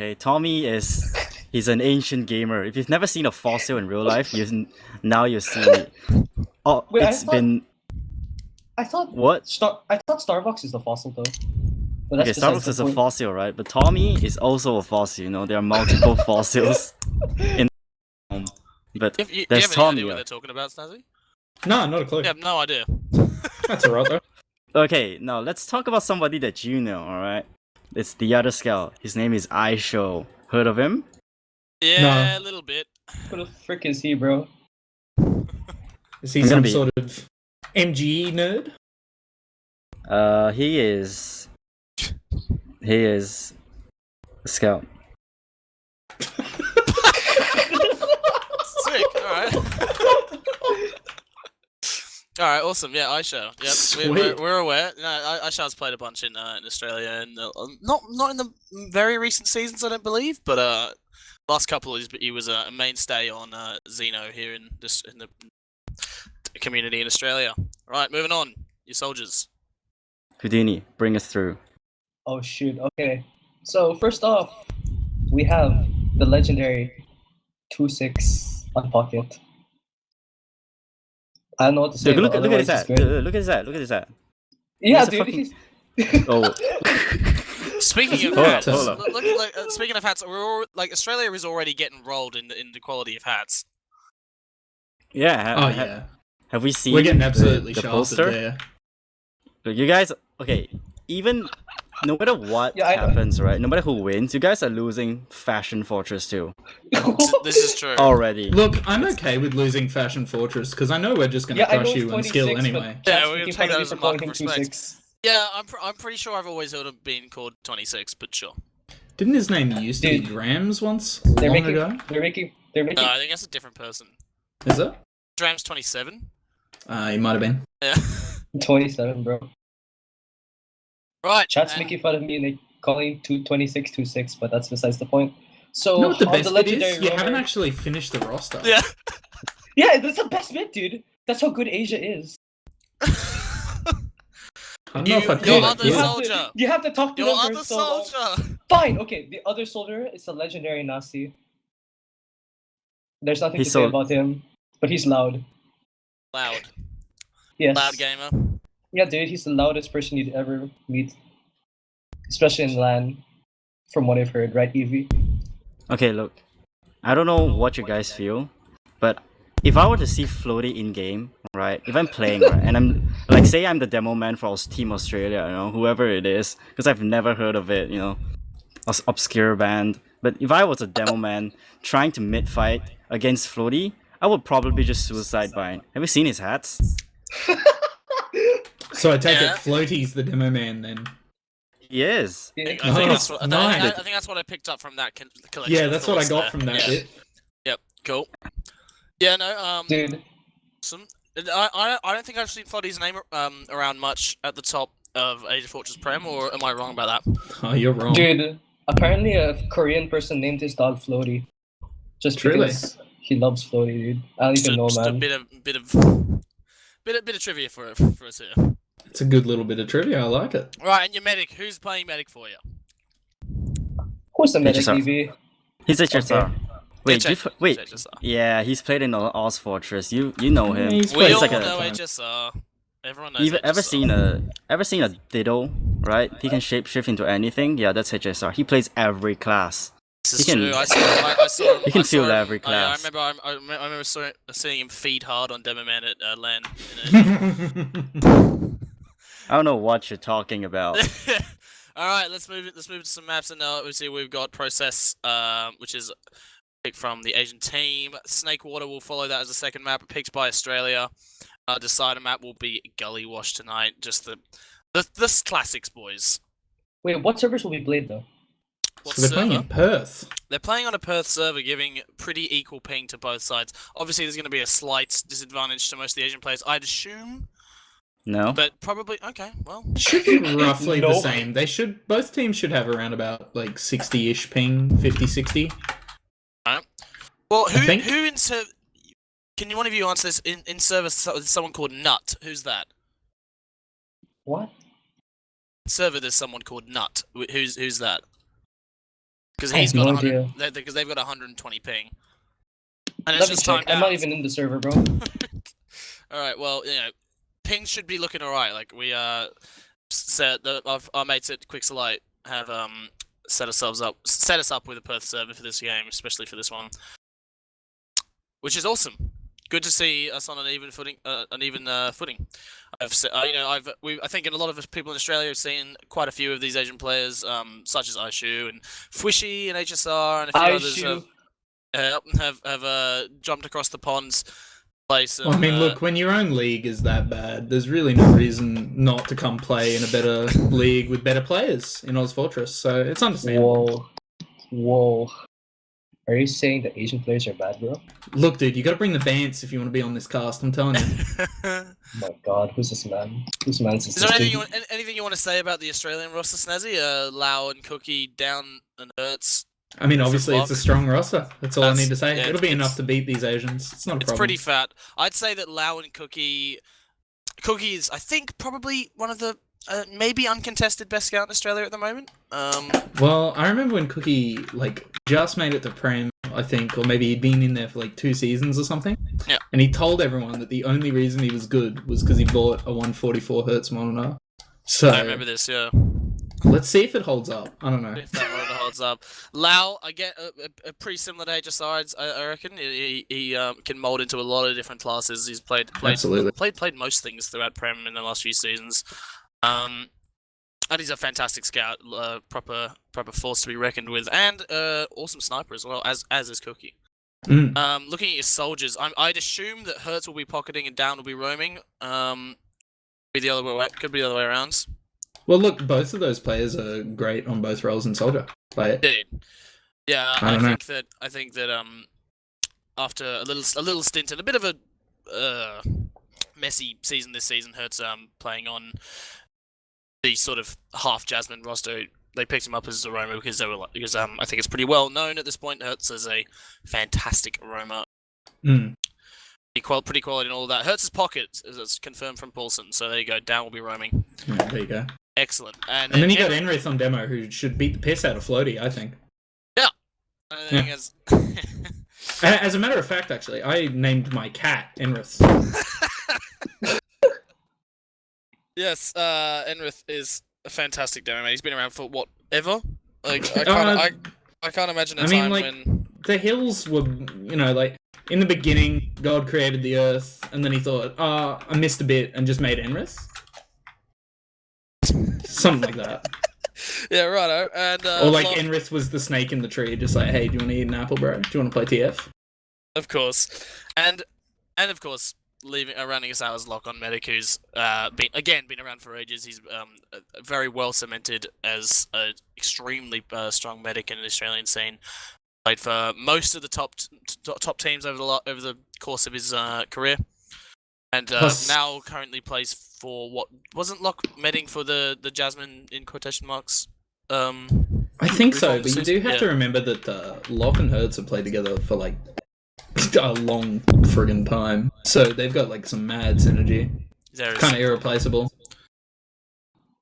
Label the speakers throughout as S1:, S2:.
S1: Okay, Tommy he's an ancient gamer. If you've never seen a fossil in real life, now you've seen it. Oh,
S2: Wait,
S1: it's been
S2: I thought
S1: what?
S2: I thought Starbucks is the fossil though. But
S1: Okay,
S2: that's besides
S1: Starbucks
S2: the
S1: is a
S2: point.
S1: fossil, right? But Tommy is also a fossil. You know, there are multiple fossils in the home. But
S3: Do you
S1: there's
S3: have any
S1: Tommy.
S3: idea what they're talking about, Snazzy?
S4: No, not a clue.
S3: I have no idea.
S4: That's alright though.
S1: Okay, now let's talk about somebody that you know. All right, it's the other scout. His name is Aisho. Heard of him?
S3: Yeah, a little bit.
S2: Who the frick is he, bro?
S4: Is he
S1: I'm gonna
S4: some
S1: be-
S4: sort of MGE nerd?
S1: He is a scout.
S3: Sick. All right. All right. Awesome. Yeah, Aisha. Yep.
S4: Sweet.
S3: We're aware. No, Aisha's played a bunch in Australia, and not in the very recent seasons, I don't believe, but last couple he was a mainstay on Xeno here in the community in Australia. Right. Moving on. Your soldiers.
S1: Houdini, bring us through.
S2: Oh shoot. Okay. So first off, we have the legendary 2-6 on pocket. I don't know what to say.
S1: Look
S2: but
S1: at his
S2: otherwise
S1: hat.
S2: he's great.
S1: Look at his hat. Look at his hat.
S2: Yeah,
S1: He's a
S2: dude.
S1: fucking-
S2: He's...
S1: Oh.
S3: Speaking of
S4: Hold up,
S3: hats,
S4: hold
S1: up.
S3: speaking of hats, Australia is already getting rolled in the quality of hats.
S1: Yeah.
S4: Oh yeah.
S1: Have we seen
S4: We're getting absolutely
S1: the
S4: shafted
S1: poster?
S4: there.
S1: Look, you guys. Okay, even no matter what
S2: Yeah, I know.
S1: happens, right? No matter who wins, you guys are losing Fashion Fortress 2
S3: This is true.
S1: already.
S4: Look, I'm okay with losing Fashion Fortress because I know we're just gonna
S2: Yeah, I know
S4: crush
S2: it's
S4: you in skill
S2: 26, but
S4: anyway.
S3: Yeah,
S2: Chat's
S3: we're gonna
S2: making
S3: take
S2: fun
S3: that
S2: of
S3: as
S2: you
S3: a
S2: for calling
S3: mark
S2: him
S3: of respect.
S2: 2-6.
S3: Yeah, I'm pretty sure I've always heard him being called 26, but sure.
S4: Didn't his name used to be
S2: Dude.
S4: Drams once?
S2: They're
S4: Long
S2: making.
S4: ago?
S2: They're making.
S3: No, I think that's a different person.
S4: Is it?
S3: Drams 27.
S4: He might have been.
S3: Yeah.
S2: 27, bro.
S3: Right.
S2: Chat's making fun of me and they calling 26 2-6, but that's besides the point. So
S4: You know what the
S2: on
S4: best
S2: the
S4: bit
S2: legendary
S4: is? You haven't
S2: roller-
S4: actually finished the roster.
S3: Yeah.
S2: Yeah, that's the best bit, dude. That's how good Asia is.
S4: I don't know if I'd
S3: Your
S4: call it
S3: other
S4: good.
S3: soldier.
S2: You have to talk to
S3: Your
S2: them for
S3: other
S2: so long.
S3: soldier.
S2: Fine, okay. The other soldier is the legendary Nasi. There's nothing
S1: He's
S2: to say
S1: so-
S2: about him, but he's loud.
S3: Loud.
S2: Yes.
S3: Loud gamer.
S2: Yeah, dude, he's the loudest person you'd ever meet, especially in LAN, from what I've heard, right, Evie?
S1: Okay, look. I don't know what you guys feel, but if I were to see Floaty in game, right? If I'm playing, right, and I'm like, say I'm the demo man for Team Australia, you know, whoever it is, because I've never heard of it, you know, obscure band. But if I was a demo man trying to mid fight against Floaty, I would probably just suicide bind. Have you seen his hats?
S4: So I take
S3: Yeah.
S4: it Floaty's the demo man then.
S1: He is.
S2: Yeah.
S3: I think that's what
S4: nice.
S3: I think that's what I picked up from that collection.
S4: Yeah,
S3: of
S4: that's what I
S3: thoughts
S4: got
S3: there.
S4: from that
S3: Yeah.
S4: bit.
S3: Yep. Cool. Yeah. No.
S2: Dude,
S3: Awesome. I don't think I've seen Floddy's name around much at the top of Age of Fortress Prem, or am I wrong about that?
S4: Oh, you're wrong.
S2: dude, apparently a Korean person named his dog Floaty. Just
S4: Truly?
S2: because he loves Floaty, dude. I don't even know,
S3: Just a
S2: man.
S3: bit of trivia for us here.
S4: It's a good little bit of trivia. I like it.
S3: Right, and your medic. Who's playing medic for you?
S2: Who's the medic,
S1: HSR.
S2: Evie?
S1: He's HSR. Wait,
S3: Yeah,
S1: wait.
S3: HSR.
S1: Yeah, he's played in Oz Fortress. You know him.
S4: Yeah, he's
S3: We
S4: played
S3: all
S1: like a-
S3: know HSR. Everyone knows.
S1: You've
S3: HSR.
S1: ever seen a Ditto, right? He can shapeshift into anything. Yeah, that's HSR. He plays every class.
S3: This is
S1: He can-
S3: true. I saw him.
S1: He can
S3: I saw
S1: field
S3: him-
S1: every
S3: I
S1: class.
S3: remember. I remember seeing him feed hard on Demoman at LAN.
S1: I don't know what you're talking about.
S3: All right, let's move it. Let's move to some maps, and now obviously we've got Process, which is picked from the Asian team. Snakewater will follow that as a second map, picked by Australia. Decider map will be Gully Wash tonight. Just the classics, boys.
S2: Wait, what servers will be played though?
S3: What
S4: So they're playing
S3: server?
S4: in Perth.
S3: They're playing on a Perth server, giving pretty equal ping to both sides. Obviously, there's going to be a slight disadvantage to most of the Asian players, I'd assume,
S1: No?
S3: but probably okay. Well,
S4: Should be roughly the
S2: Nope.
S4: same. Both teams should have around about like 60-ish ping, 50, 60.
S3: well,
S4: I think-
S3: who in server? Can one of you answer this? In server, there's someone called Nut. Who's that?
S2: What?
S3: In server, there's someone called Nut. Who's that? because
S2: I
S3: he's
S2: have
S3: got
S2: no
S3: 100
S2: idea.
S3: because they've got 120 ping, and it's
S2: Let me
S3: just
S2: check.
S3: timed
S2: I'm
S3: out.
S2: not even in the server, bro.
S3: All right, well, ping should be looking all right. Like we set our mates at Quixelite have set us up with a Perth server for this game, especially for this one, which is awesome. Good to see us on an even footing. I think a lot of people in Australia have seen quite a few of these Asian players, such as Aishu and Fwishy and HSR and a few others have jumped across the ponds. Place.
S4: Well, I mean, look, when your own league is that bad, there's really no reason not to come play in a better league with better players in Oz Fortress. So it's understandable.
S2: Whoa. Are you saying that Asian players are bad, bro?
S4: Look, dude, you got to bring the Vance if you want to be on this cast. I'm telling you.
S2: Oh my God, who's this man? Whose man's
S3: Is
S2: this?
S3: there
S2: dude?
S3: anything you want to say about the Australian roster, Snazzy? Lau and Cookie down and Hurts.
S4: I mean, obviously, it's a strong roster. That's all I need to say.
S3: Yeah,
S4: It'll be enough to beat these Asians. It's not a
S3: It's
S4: problem.
S3: pretty fat. I'd say that Lau and Cookie is, I think, probably one of the maybe uncontested best scout in Australia at the moment.
S4: Well, I remember when Cookie just made it to Prem, I think, or maybe he'd been in there for 2 seasons or something.
S3: Yeah.
S4: And he told everyone that the only reason he was good was because he bought a 144 hertz monitor. So
S3: I remember this, yeah.
S4: let's see if it holds up. I don't know.
S3: If that monitor holds up. Lau, I get a pretty similar to HSR, I reckon. He can mold into a lot of different classes. He's played most things throughout Prem in the last few seasons. And he's a fantastic scout, proper force to be reckoned with, and awesome sniper as well, as is Cookie.
S4: Mm.
S3: Looking at your soldiers, I'd assume that Hertz will be pocketing and Down will be roaming. Could be the other way around.
S4: Well, look, both of those players are great on both roles in Soldier. Play it.
S3: Indeed. Yeah, I think that after a little stint and a bit of a messy season this season, Hertz playing on the sort of half Jasmine roster. They picked him up as a roamer because I think it's pretty well known at this point. Hertz is a fantastic roamer.
S4: Mm.
S3: Pretty quality and all of that. Hertz's pocket is confirmed from Paulson, so there you go. Down will be roaming.
S4: Yeah, there you go.
S3: Excellent. And
S4: then you got Enrith on demo, who should beat the piss out of Floaty, I think.
S3: Yeah.
S4: As a matter of fact, actually, I named my cat Enrith.
S3: Yes, Enrith is a fantastic demo man. He's been around for what, ever? I can't imagine a time when
S4: the hills were, in the beginning, God created the earth, and then he thought, I missed a bit, and just made Enrith. Something like that.
S3: Yeah, righto. And
S4: or Enrith was the snake in the tree, just like, hey, do you want to eat an apple, bro? Do you want to play TF?
S3: Of course. And of course, running us out as Lock on Medic, who's been around for ages. He's very well cemented as an extremely strong medic in the Australian scene. Played for most of the top teams over the course of his career, and now currently plays for what wasn't Lock medding for the Jasmine in quotation marks.
S4: I think so, but you do have to remember that Lock and Hertz have played together for a long friggin' time, so they've got some mad synergy. Kind of irreplaceable.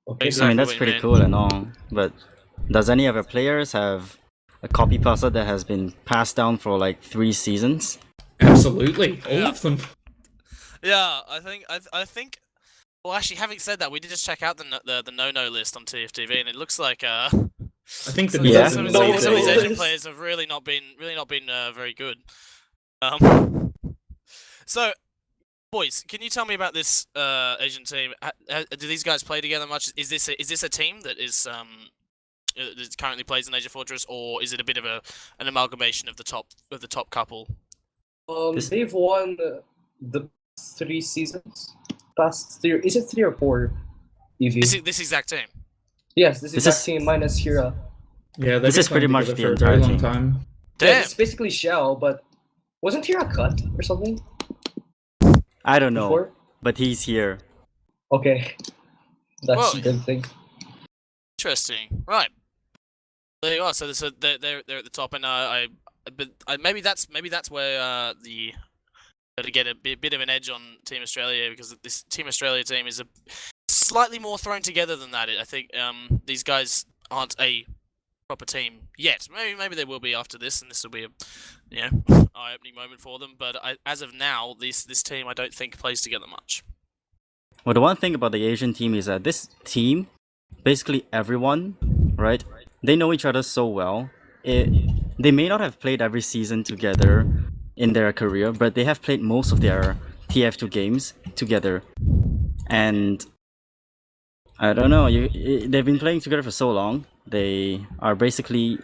S2: Okay.
S1: I mean, that's pretty cool and all, but does any other players have a copy pasta that has been passed down for 3 seasons?
S4: Absolutely, all of them.
S3: Yeah, I think. Well, actually, having said that, we did just check out the no list on TFTV, and it looks like I
S4: think
S3: some of these Asian players have really not been very good. So, boys, can you tell me about this Asian team? Do these guys play together much? Is this a team that is that currently plays in Asia Fortress, or is it a bit of an amalgamation of the top couple?
S2: They've won the 3 seasons. Past 3, is it 3 or 4? EV.
S3: This exact team.
S2: Yes, this exact team minus Hira.
S4: Yeah,
S1: this is pretty much the entire team.
S4: Time.
S3: Damn.
S2: Yeah, it's basically Shell, but wasn't Hira cut or something?
S1: I don't know,
S2: Before?
S1: but he's here.
S2: Okay, that's a good thing.
S3: Interesting, right? There you are. So they're at the top, and maybe that's where to get a bit of an edge on Team Australia, because this Team Australia team is a slightly more thrown together than that. I think these guys aren't a proper team yet. Maybe they will be after this, and this will be a eye-opening moment for them. But as of now, this team I don't think plays together much.
S1: Well, the one thing about the Asian team is that this team, basically everyone, right? They know each other so well. They may not have played every season together in their career, but they have played most of their TF2 games together. And I don't know, they've been playing together for so long. They are basically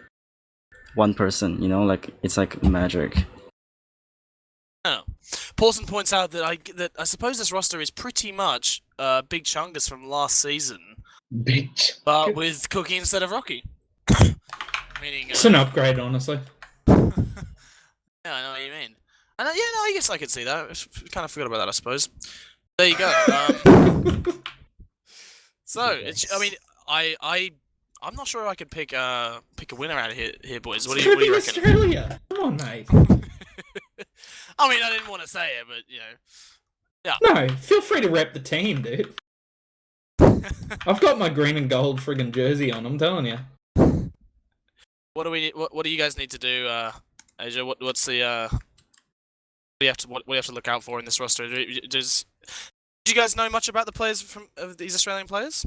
S1: one person, like it's like magic.
S3: Oh. Paulson points out that I suppose this roster is pretty much Big Chungus from last season, but with Cookie instead of Rocky. Meaning,
S4: it's an upgrade, honestly.
S3: Yeah, I know what you mean. And I guess I could see that. I kind of forgot about that, I suppose. There you go. So I'm not sure I could pick a winner out of here, boys. What do you reckon?
S4: Australia. Come on, mate.
S3: I mean, I didn't want to say it, but yeah.
S4: No, feel free to rep the team, dude. I've got my green and gold friggin' jersey on. I'm telling you.
S3: What do you guys need to do, Asia? What's the what do you have to look out for in this roster? Do you guys know much about the players of these Australian players?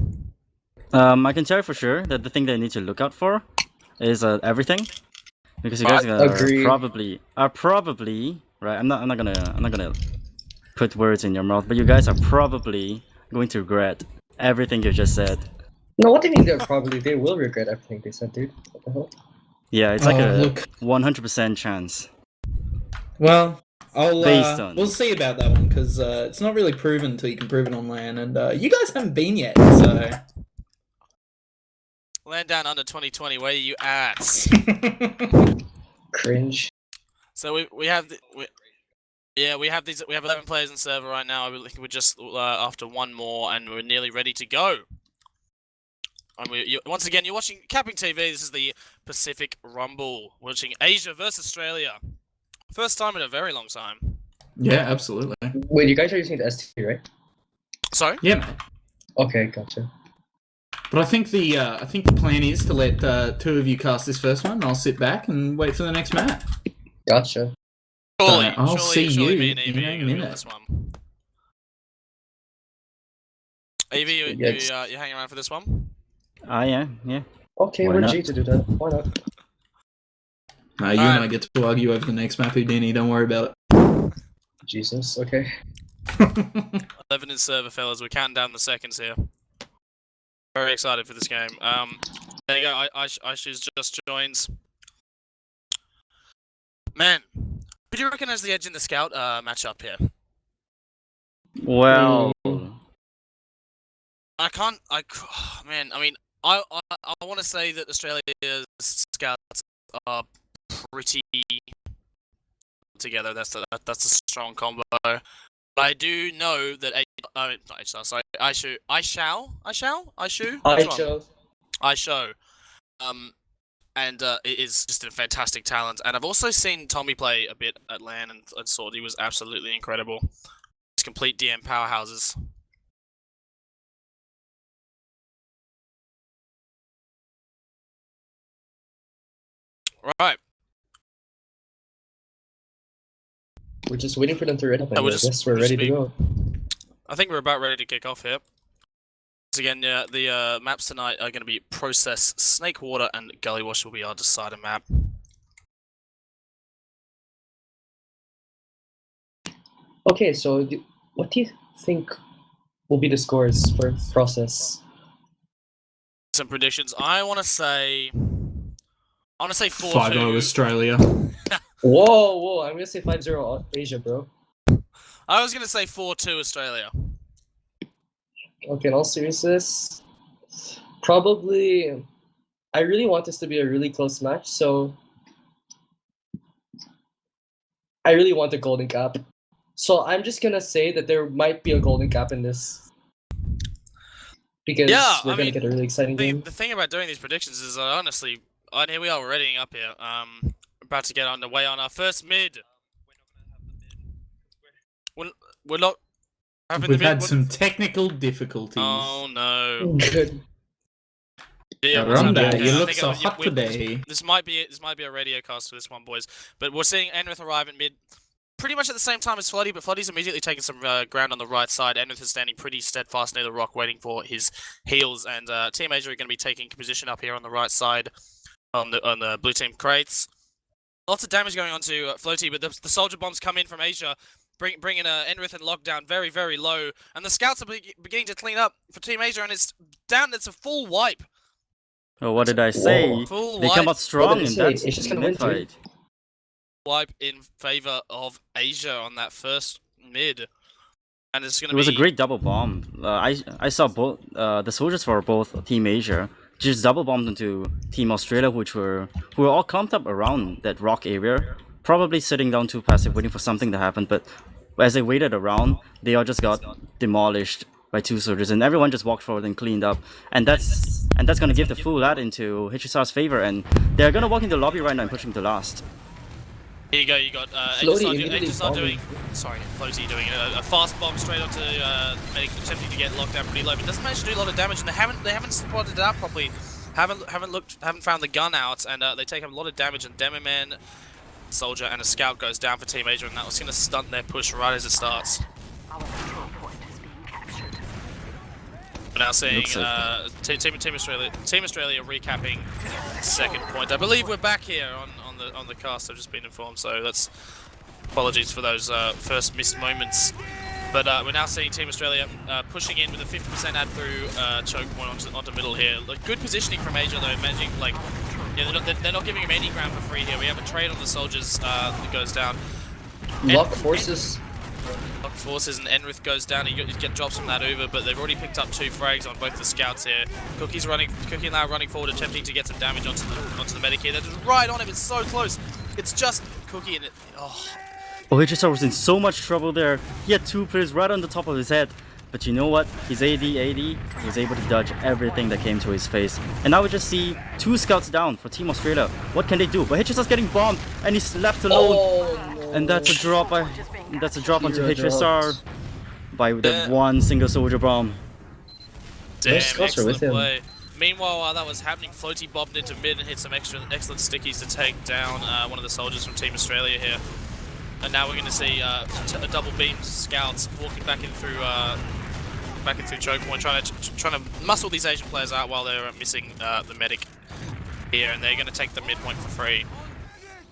S1: I can tell you for sure that the thing they need to look out for is everything, because you guys are probably right. I'm not gonna put words in your mouth, but you guys are probably going to regret everything you just said.
S2: No, what do you mean they will regret everything they said, dude? What the hell?
S1: Yeah, it's like a 100% chance.
S4: Well, we'll see about that one, because it's not really proven until you can prove it on LAN, and you guys haven't been yet, so...
S3: LAN down under 2020, where are you at?
S2: Cringe.
S3: So we have 11 players in server right now. We're just after one more, and we're nearly ready to go. And once again, you're watching Capping TV. This is the Pacific Rumble. We're watching Asia versus Australia. First time in a very long time.
S4: Yeah, absolutely.
S2: Wait, you guys are using the ST, right?
S3: Sorry?
S4: Yeah, mate.
S2: Okay, gotcha.
S4: But I think the plan is to let two of you cast this first one. I'll sit back and wait for the next map.
S2: Gotcha.
S4: I'll see you
S3: me and Evie
S4: in a
S3: are gonna be on
S4: minute.
S3: this one. Evie, you hanging around for this one?
S1: Yeah.
S2: Okay,
S1: Why
S2: we're
S1: not?
S2: G to do that. Why not?
S4: You and I get to argue over the next map, Houdini. Don't worry about
S2: Jesus, okay.
S4: it.
S3: 11 in server, fellas. We're counting down the seconds here. Very excited for this game. There you go. Aishu's just joins. Man, who do you reckon has the edge in the scout matchup here?
S1: Well,
S3: Man, I mean, I want to say that Australia's scouts are pretty together. That's a strong combo. But I do know that Aishu. And it is just a fantastic talent. And I've also seen Tommy play a bit at LAN and thought he was absolutely incredible. Just complete DM powerhouses. Right.
S2: We're just waiting for them to read up, and
S3: we're
S2: we're ready to go.
S3: I think we're about ready to kick off here. Once again, the maps tonight are going to be Process, Snakewater, and Gullywash will be our decider map.
S2: Okay, so what do you think will be the scores for Process?
S3: Some predictions. I want to say 4-2.
S4: 5-0 Australia.
S2: Whoa, I'm gonna say 5-0 Asia, bro.
S3: I was going to say 4-2 Australia.
S2: Okay, in all seriousness, probably, I really want this to be a really close match, so I really want the golden gap. So I'm just gonna say that there might be a golden gap in this, because we're gonna get a really exciting game.
S3: The thing about doing these predictions is, honestly, and here we are, we're readying up here. About to get underway on our first mid. We're not.
S4: We've had some technical difficulties.
S3: Oh no.
S2: Good.
S3: Yeah, what's
S4: Rumba,
S3: happening?
S4: you
S3: I
S4: look
S3: think
S4: so
S3: it-
S4: hot
S3: we-
S4: today.
S3: This might be a radio cast for this one, boys. But we're seeing Enrith arrive in mid, pretty much at the same time as Floody. But Floody's immediately taking some ground on the right side. Enrith is standing pretty steadfast near the rock, waiting for his heals. And Team Asia are going to be taking position up here on the right side, on the blue team crates. Lots of damage going on to Floaty, but the soldier bombs come in from Asia, bringing Enrith and lockdown very, very low. And the scouts are beginning to clean up for Team Asia, and it's down. It's a full wipe.
S1: Oh, what did I say?
S3: Full
S1: They
S3: wipe.
S1: come out strong in that
S2: It's just gonna win three.
S1: mid-fight.
S3: Wipe in favor of Asia on that first mid, and it's gonna
S1: It was
S3: be
S1: a great double bomb. I saw both the soldiers for both Team Asia just double bombed into Team Australia, who were all clumped up around that rock area, probably sitting down too passive, waiting for something to happen. But as they waited around, they all just got demolished by two soldiers, and everyone just walked forward and cleaned up. And that's gonna give the full ad into HSR's favor, and they're gonna walk into the lobby right now and push him to last.
S3: Here you go. You got
S2: Floaty immediately
S3: HSR doing.
S2: bombing.
S3: Sorry, Floaty doing a fast bomb straight onto Medic, attempting to get locked down pretty low, but doesn't manage to do a lot of damage. And they haven't spotted it out properly. Haven't found the gun out, and they take a lot of damage. And Demoman, soldier, and a scout goes down for Team Asia, and that was going to stunt their push right as it starts. We're now seeing
S1: Looks like
S3: Team Australia recapping second point. I believe we're back here on the cast. I've just been informed, so that's apologies for those first missed moments. But we're now seeing Team Australia pushing in with a 50% ad through choke point onto middle here. Like, good positioning from Asia though, managing like they're not giving him any ground for free here. We have a trade on the soldiers that goes down.
S2: Lock forces.
S3: Lock forces and Enrith goes down. He get drops from that Uber, but they've already picked up 2 frags on both the scouts here. Cookie and Lau running forward, attempting to get some damage onto the medic here. They're just right on him. It's so close. It's just Cookie and it. Oh.
S1: Oh, HSR was in so much trouble there. He had 2 players right on the top of his head. But you know what? He's AD. He was able to dodge everything that came to his face. And now we just see 2 scouts down for Team Australia. What can they do? But HSR's getting bombed, and he's left alone.
S2: Oh, no.
S1: And that's a drop. That's a drop onto
S2: Hero
S1: HSR
S2: drops.
S1: by that one single soldier bomb.
S3: Damn,
S2: scouts are with
S3: excellent
S2: him.
S3: play. Meanwhile, while that was happening, Floaty bobbed into mid and hit some excellent stickies to take down one of the soldiers from Team Australia here. And now we're going to see a double beam scouts walking back in through choke point, trying to muscle these Asian players out while they're missing the medic here, and they're going to take the midpoint for free.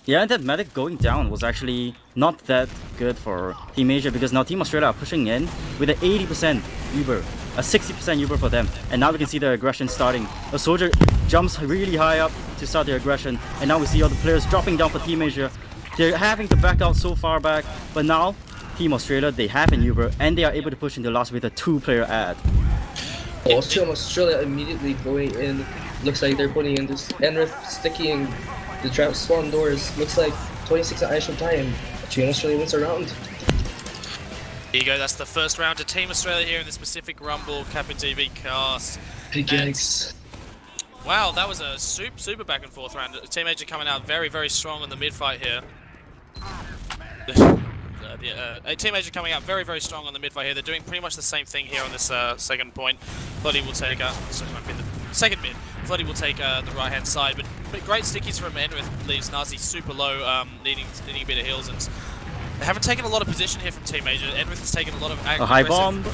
S1: Yeah, and that medic going down was actually not that good for Team Asia, because now Team Australia are pushing in with an 80% Uber, a 60% Uber for them. And now we can see the aggression starting. A soldier jumps really high up to start their aggression, and now we see all the players dropping down for Team Asia. They're having to back out so far back, but now Team Australia, they have an Uber, and they are able to push into last with a 2-player ad.
S2: Oh, Team Australia immediately going in. Looks like they're putting in this Enrith sticking the trap spawn doors. Looks like 26 additional time. Team Australia wins a round.
S3: Here you go, that's the first round to Team Australia here in this Pacific Rumble Kappa TV cast.
S2: Big yikes.
S3: Wow, that was a super back and forth round. Team Asia coming out very, very strong in the mid fight here. Team Asia coming out very, very strong on the mid fight here. They're doing pretty much the same thing here on this second point. Floody will take the second mid. Floody will take the right hand side, but great stickies from Enrith leaves Nazi super low, needing a bit of heals, and they haven't taken a lot of position here from Team Asia. Enrith has taken a lot of
S1: A high bomb.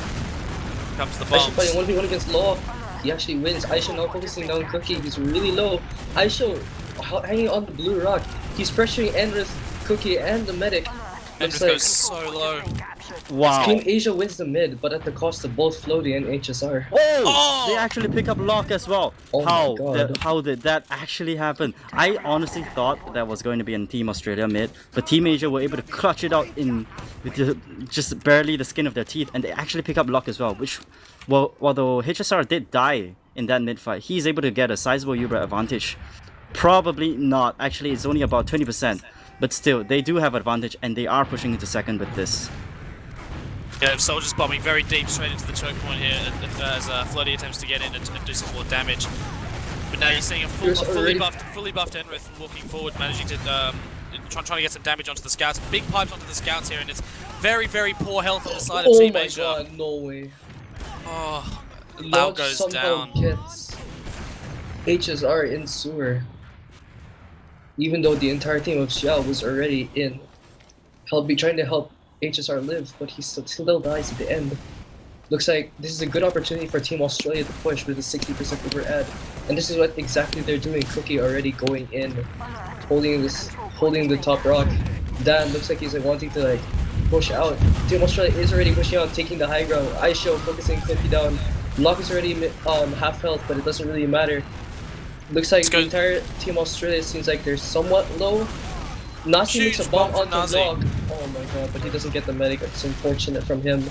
S3: Comes the
S2: Aisha
S3: bombs.
S2: playing 1v1 against Law. He actually wins. Aisha now focusing down Cookie. He's really low. Aisha hanging on the blue rock. He's pressuring Enrith, Cookie, and the medic. Looks
S3: Enrith
S2: like
S3: goes so low.
S1: Wow.
S2: Team Asia wins the mid, but at the cost of both Floaty and HSR.
S1: Oh! They actually pick up Lock as well.
S2: Oh my God.
S1: How did that actually happen? I honestly thought that was going to be in Team Australia mid, but Team Asia were able to clutch it out with just barely the skin of their teeth, and they actually pick up Lock as well, which, well, although HSR did die in that mid fight, he's able to get a sizable Uber advantage. Probably not. Actually, it's only about 20%, but still, they do have advantage, and they are pushing into second with this.
S3: Yeah, soldiers bombing very deep straight into the choke point here as Floody attempts to get in and do some more damage. But now you're seeing a fully buffed Enrith walking forward, managing to trying to get some damage onto the scouts. Big pipes onto the scouts here, and it's very, very poor health on the side of
S2: Oh
S3: Team
S2: my
S3: Asia.
S2: God, no way.
S3: Oh, Lau goes
S2: somehow
S3: down.
S2: Gets HSR in sewer. Even though the entire team of Xiao was already in, trying to help HSR live, but he still dies at the end. Looks like this is a good opportunity for Team Australia to push with a 60% over ad. And this is what exactly they're doing. Cookie already going in, holding the top rock. Dan looks like he's like wanting to like push out. Team Australia is already pushing out, taking the high ground. Aisho focusing Cookie down. Locke is already half health, but it doesn't really matter. Looks like the entire Team Australia seems like they're somewhat low. Nasi makes a bomb onto Locke. Oh my god, but he doesn't get the medic. It's unfortunate from him.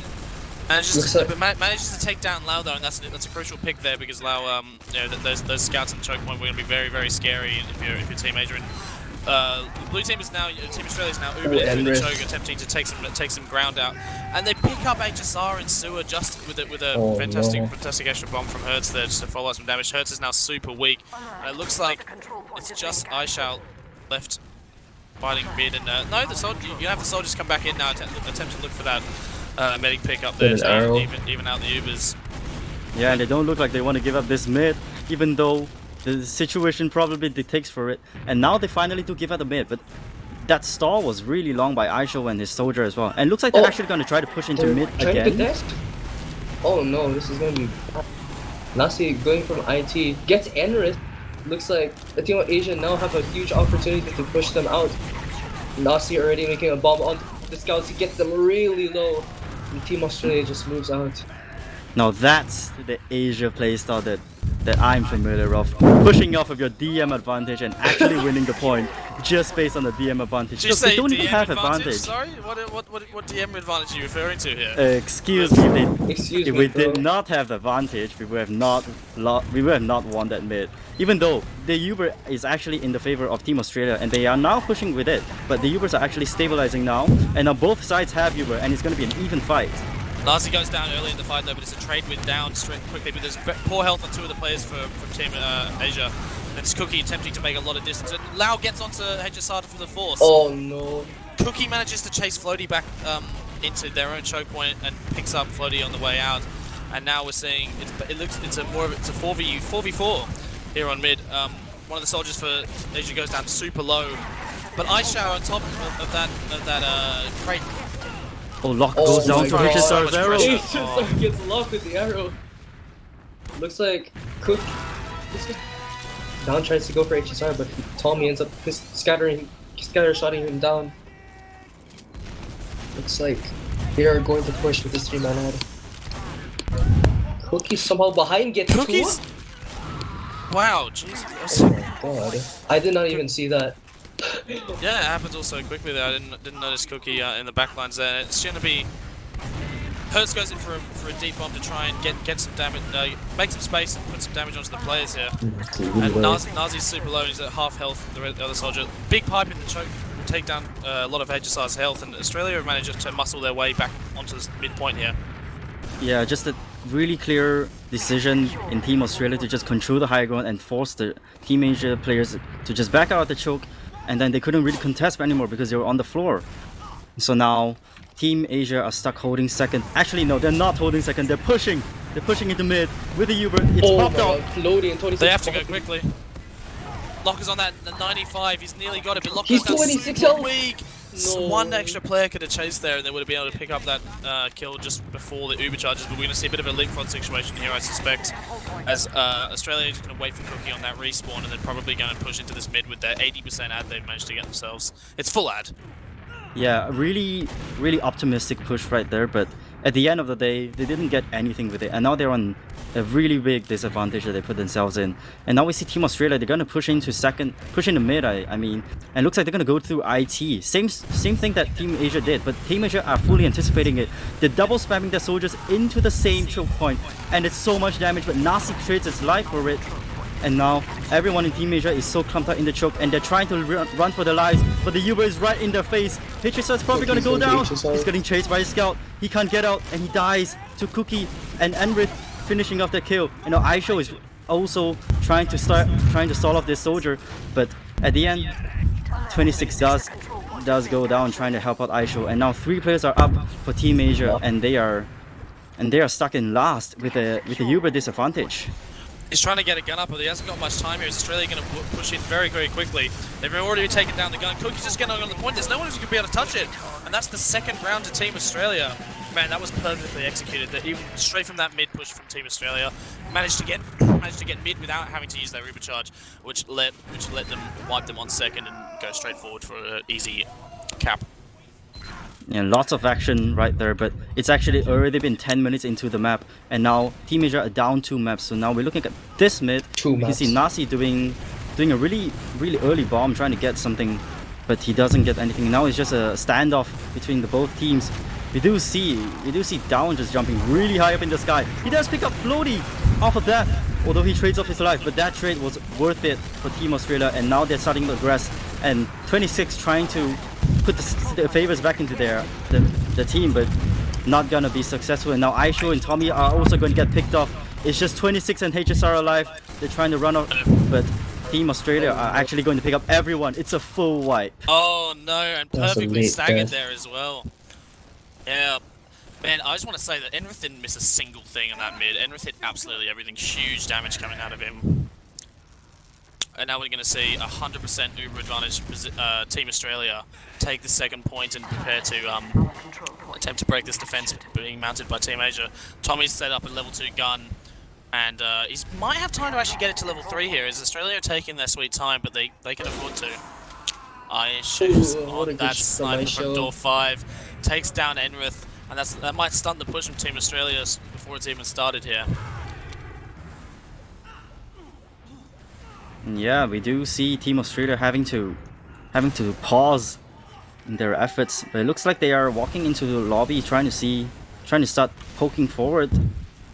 S3: Manages to take down Lau though, and that's a crucial pick there because Lau, you know, those scouts in choke point were going to be very, very scary if you're Team Asia. Blue team is now Team Australia is now Ubered through the choke, attempting to take some ground out, and they pick up HSR and sewer just with a fantastic extra bomb from Hertz there just to follow up some damage. Hertz is now super weak, and it looks like it's just Aishao left fighting mid. And no, you have the soldiers come back in now, attempt to look for that medic pick up there to even out the Ubers.
S1: Yeah, and they don't look like they want to give up this mid, even though the situation probably dictates for it. And now they finally do give up the mid, but that stall was really long by Aisho and his soldier as well. And looks like they're actually going to try to push into mid again.
S2: Oh no, this is going to be... Nasi going from IT, gets Enrith. Looks like the Team of Asia now have a huge opportunity to push them out. Nasi already making a bomb on the scouts, he gets them really low. And Team Australia just moves out.
S1: Now that's the Asia playstyle that I'm familiar of. Pushing off of your DM advantage and actually winning the point just based on the DM advantage.
S3: Look, they
S1: don't
S3: DM
S1: even have advantage.
S3: Sorry? What DM advantage are you referring to here?
S1: Excuse me, if we
S2: bro.
S1: did not have the advantage, we would have not won that mid. Even though the Uber is actually in the favor of Team Australia and they are now pushing with it, but the Ubers are actually stabilizing now, and now both sides have Uber, and it's going to be an even fight.
S3: Nazi goes down early in the fight though, but it's a trade with down straight quickly, but there's poor health on two of the players from Team Asia. And it's Cookie attempting to make a lot of distance, and Lau gets onto HSR for the force.
S2: Oh no.
S3: Cookie manages to chase Floaty back into their own choke point and picks up Floaty on the way out. And now we're seeing it's a 4v4 here on mid. One of the soldiers for Asia goes down super low, but Aisha on top of that crate.
S1: Oh, Locke goes down to HSR's arrow.
S2: HSR gets locked with the arrow. Looks like Cook. Down tries to go for HSR, but Tommy ends up scatter-shotting him down. Looks like they are going to push with this 3-man ad. Cookie somehow behind gets
S3: Cookies.
S2: Two?
S3: Wow, Jesus.
S2: Oh my god. I did not even see that.
S3: Yeah, it happens all so quickly there. I didn't notice Cookie in the backlines there. It's going to be... Hertz goes in for a deep bomb to try and get some damage, make some space and put some damage onto the players here. And Nazi's super low, he's at half health, the other soldier. Big pipe in the choke will take down a lot of HSR's health, and Australia have managed to muscle their way back onto the midpoint here.
S1: Yeah, just a really clear decision in Team Australia to just control the high ground and force the Team Asia players to just back out the choke, and then they couldn't really contest anymore because they were on the floor. So now Team Asia are stuck holding second. Actually, no, they're not holding second. They're pushing. They're pushing into mid with the Uber. It's popped out.
S2: Floating 26.
S3: They have to go quickly. Locke is on that 95. He's nearly got it, but Locke
S2: He's
S3: goes down
S2: 26
S3: super
S2: health.
S3: weak.
S2: No.
S3: One extra player could have chased there, and they would have been able to pick up that kill just before the Uber charges. But we're going to see a bit of a leapfrog situation here, I suspect, as Australia is going to wait for Cookie on that respawn, and then probably going to push into this mid with their 80% ad they've managed to get themselves. It's full ad.
S1: Yeah, really optimistic push right there, but at the end of the day, they didn't get anything with it, and now they're on a really big disadvantage that they put themselves in. And now we see Team Australia, they're gonna push into mid, I mean, and looks like they're gonna go through IT. Same thing that Team Asia did, but Team Asia are fully anticipating it. They're double spamming their soldiers into the same choke point, and it's so much damage, but Nasi trades his life for it. And now everyone in Team Asia is so clumped out in the choke, and they're trying to run for their lives, but the Uber is right in their face. HSR is probably gonna go down. He's getting chased by his scout. He can't get out, and he dies to Cookie and Enrith finishing off the kill. You know, Aisho is also trying to stall off this soldier, but at the end, 26 does go down trying to help out Aisho, and now 3 players are up for Team Asia, and they are stuck in last with a Uber disadvantage.
S3: He's trying to get a gun up, but he hasn't got much time here. Is Australia going to push in very, very quickly? They've already taken down the gun. Cookie's just getting on the point. There's no one who's going to be able to touch it. And that's the second round to Team Australia. Man, that was perfectly executed. That even straight from that mid push from Team Australia, managed to get mid without having to use their Uber charge, which let them wipe them on second and go straight forward for an easy cap.
S1: Yeah, lots of action right there, but it's actually already been 10 minutes into the map, and now Team Asia are down 2 maps. So now we're looking at this mid. You can see Nasi doing a really early bomb, trying to get something, but he doesn't get anything. Now it's just a standoff between the both teams. We do see Down just jumping really high up in the sky. He does pick up Floaty off of that, although he trades off his life, but that trade was worth it for Team Australia, and now they're starting to aggress, and 26 trying to put the favors back into the team, but not gonna be successful. And now Aishu and Tommy are also going to get picked off. It's just 26 and HSR alive. They're trying to run off, but Team Australia are actually going to pick up everyone. It's a full wipe.
S3: Oh no, and perfectly staggered there as well. Yeah, man, I just want to say that Enrith didn't miss a single thing on that mid. Enrith hit absolutely everything. Huge damage coming out of him. And now we're going to see 100% Uber advantage Team Australia take the second point and prepare to attempt to break this defense being mounted by Team Asia. Tommy's set up a level 2 gun, and he might have time to actually get it to level 3 here. Is Australia are taking their sweet time, but they can afford to. Aishu's on that sniper from door 5, takes down Enrith, and that might stunt the push from Team Australia before it's even started here.
S1: Yeah, we do see Team Australia having to pause their efforts, but it looks like they are walking into the lobby trying to start poking forward.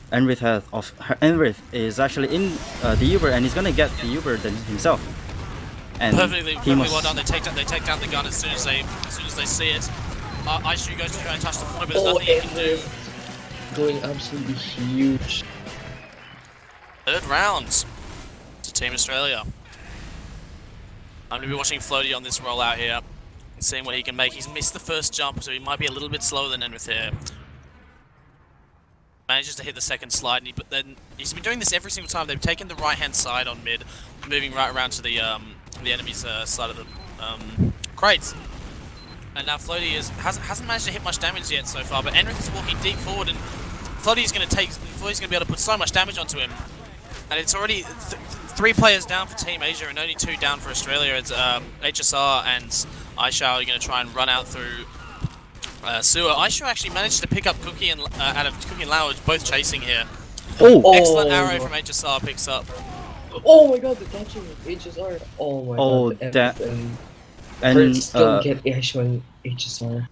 S1: Enrith is actually in the Uber, and he's gonna get the Uber himself. And
S3: perfectly well done. They take down the gun as soon as they see it. Aishu goes to try and touch the point, but there's nothing he can do.
S2: Going absolutely huge.
S3: Third round to Team Australia. I'm going to be watching Floaty on this rollout here and seeing what he can make. He's missed the first jump, so he might be a little bit slower than Enrith here. Manages to hit the second slide, but then he's been doing this every single time. They've taken the right-hand side on mid, moving right around to the enemy's side of the crates. And now Floaty hasn't managed to hit much damage yet so far, but Enrith is walking deep forward, and Floaty's going to be able to put so much damage onto him. And it's already 3 players down for Team Asia and only 2 down for Australia. It's HSR and Aishu are going to try and run out through sewer. Aishu actually managed to pick up Cookie and out of Cookie and Lau, both chasing here. Excellent arrow from HSR picks up.
S2: Oh my god, the dodging of HSR. Oh my god.
S1: That
S2: and still get Aishu and HSR.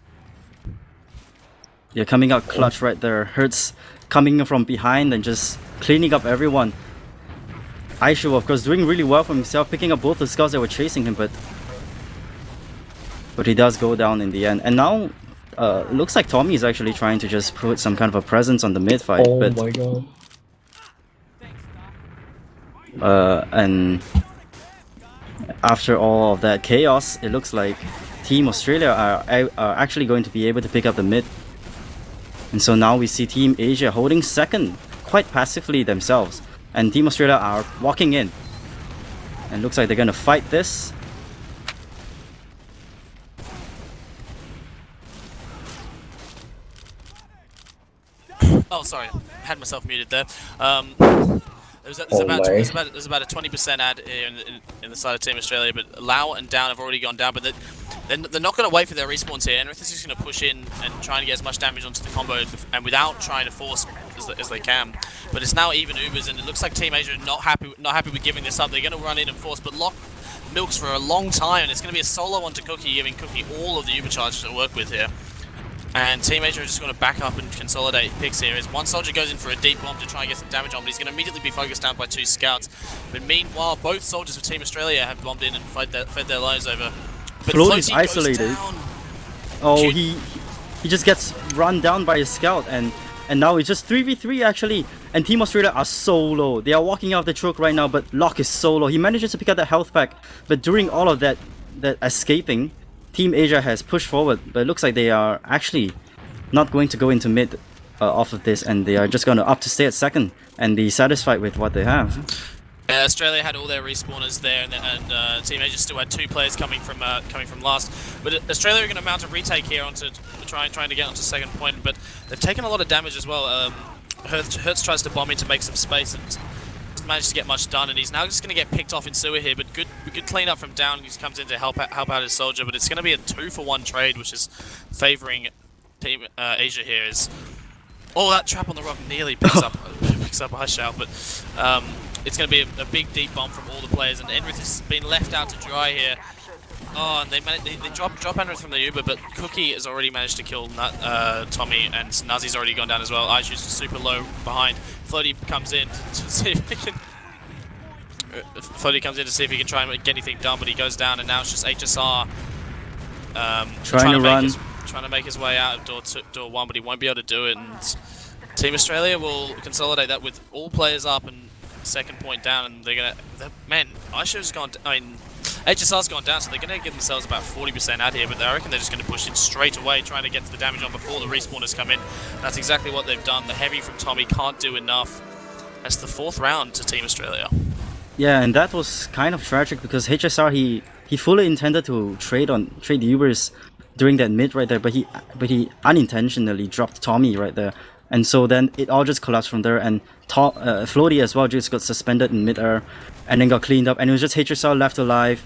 S1: Yeah, coming out clutch right there. Hertz coming from behind and just cleaning up everyone. Aishu, of course, doing really well for himself, picking up both the scouts that were chasing him, but he does go down in the end. And now, looks like Tommy is actually trying to just put some kind of a presence on the mid fight.
S2: Oh my god.
S1: And after all of that chaos, it looks like Team Australia are actually going to be able to pick up the mid. And so now we see Team Asia holding second quite passively themselves. And Team Australia are walking in. And looks like they're gonna fight this.
S3: Oh, sorry, had myself muted there. There's about a 20% ad here in the side of Team Australia, but Lau and Down have already gone down, but they're not going to wait for their respawns here. Enrith is just going to push in and try and get as much damage onto the combo, and without trying to force as they can. But it's now even Ubers, and it looks like Team Asia are not happy with giving this up. They're going to run in and force, but Locke milks for a long time, and it's going to be a solo onto Cookie, giving Cookie all of the Uber charge to work with here. And Team Asia are just going to back up and consolidate picks here. As one soldier goes in for a deep bomb to try and get some damage on, but he's going to immediately be focused down by 2 scouts. But meanwhile, both soldiers of Team Australia have bombed in and fed their lives over. But
S1: Floaty's isolated. Oh, he just gets run down by a scout, and now it's just 3v3 actually. And Team Australia are so low. They are walking out of the choke right now, but Locke is so low. He manages to pick up that health pack, but during all of that escaping, Team Asia has pushed forward, but it looks like they are actually not going to go into mid off of this, and they are just gonna up to stay at second and be satisfied with what they have.
S3: Australia had all their respawners there, and Team Asia still had 2 players coming from last. But Australia are going to mount a retake here onto trying to get onto second point, but they've taken a lot of damage as well. Hertz tries to bomb in to make some space and doesn't manage to get much done, and he's now just going to get picked off in sewer here. But good clean up from down. He comes in to help out his soldier, but it's going to be a 2-for-1 trade, which is favouring Team Asia here. Is all that trap on the rock nearly picks up Aishao, but. It's going to be a big deep bomb from all the players, and Enrith has been left out to dry here. Oh, and they drop Enrith from the Uber, but Cookie has already managed to kill Tommy, and Nazi's already gone down as well. Aishu's super low behind. Floaty comes in to see if he can. Floaty comes in to see if he can try and get anything done, but he goes down, and now it's just HSR trying to make his way out of door 1, but he won't be able to do it. And Team Australia will consolidate that with all players up and second point down, and they're gonna. HSR's gone down, so they're gonna give themselves about 40% out here. But I reckon they're just gonna push in straight away, trying to get to the damage on before the respawners come in. That's exactly what they've done. The heavy from Tommy can't do enough. That's the 4th round to Team Australia.
S1: Yeah, and that was kind of tragic because HSR he fully intended to trade Ubers during that mid right there, but he unintentionally dropped Tommy right there. And so then it all just collapsed from there, and Floaty as well just got suspended in mid-air and then got cleaned up, and it was just HSR left alive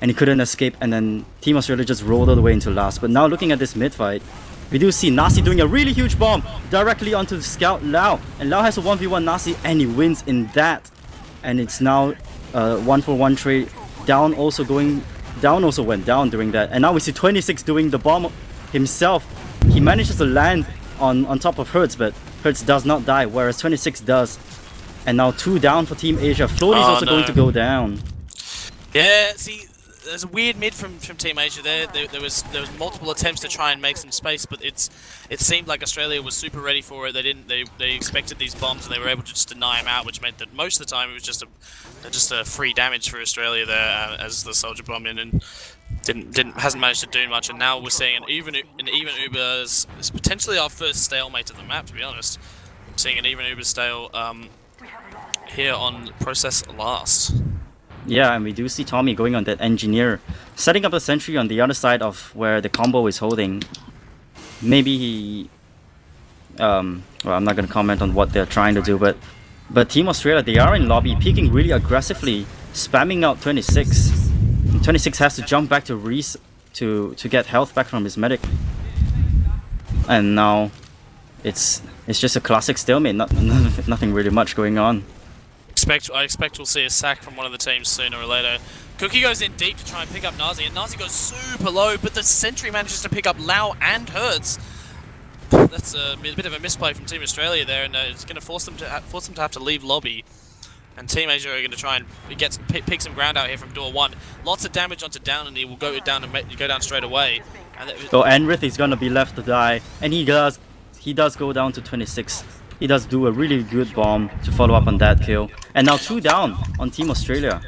S1: and he couldn't escape, and then Team Australia just rolled all the way into last. But now looking at this mid-fight, we do see Nasi doing a really huge bomb directly onto the scout Lau, and Lau has a 1v1 Nasi and he wins in that, and it's now 1-for-1 trade. Down also went down during that, and now we see 26 doing the bomb himself. He manages to land on top of Hertz, but Hertz does not die, whereas 26 does. And now 2 down for Team Asia. Floaty's also going to go down.
S3: Yeah, see, there's a weird mid from Team Asia there. There was multiple attempts to try and make some space, but it seemed like Australia was super ready for it. They expected these bombs, and they were able to just deny them out, which meant that most of the time it was just a free damage for Australia there as the soldier bombed in and hasn't managed to do much. And now we're seeing an even Uber is potentially our first stalemate of the map, to be honest. I'm seeing an even Uber stale here on Process last.
S1: Yeah, and we do see Tommy going on that engineer, setting up a sentry on the other side of where the combo is holding. Maybe he well, I'm not gonna comment on what they're trying to do, but Team Australia, they are in lobby, peeking really aggressively, spamming out 26. 26 has to jump back to Reese to get health back from his medic, and now it's just a classic stalemate. Nothing really much going on.
S3: I expect we'll see a sack from one of the teams sooner or later. Cookie goes in deep to try and pick up Nazi, and Nazi goes super low, but the sentry manages to pick up Lau and Hertz. That's a bit of a misplay from Team Australia there, and it's going to force them to have to leave lobby. And Team Asia are going to try and pick some ground out here from door 1. Lots of damage onto down, and he will go down straight away. And
S1: so Enrith is going to be left to die, and he does go down to 26. He does do a really good bomb to follow up on that kill, and now 2 down on Team Australia.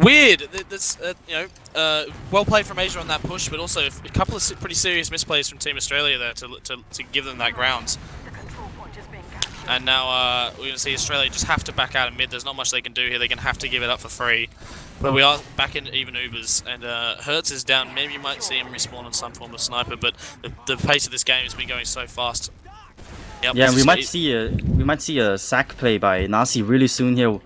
S3: Weird. That's well played from Asia on that push, but also a couple of pretty serious misplays from Team Australia there to give them that ground. And now we're going to see Australia just have to back out of mid. There's not much they can do here. They're going to have to give it up for free. But we are back in even Ubers, and Hertz is down. Maybe you might see him respawn on some form of sniper, but the pace of this game has been going so fast. Yep,
S1: yeah, we might see a sack play by Nasi really soon here.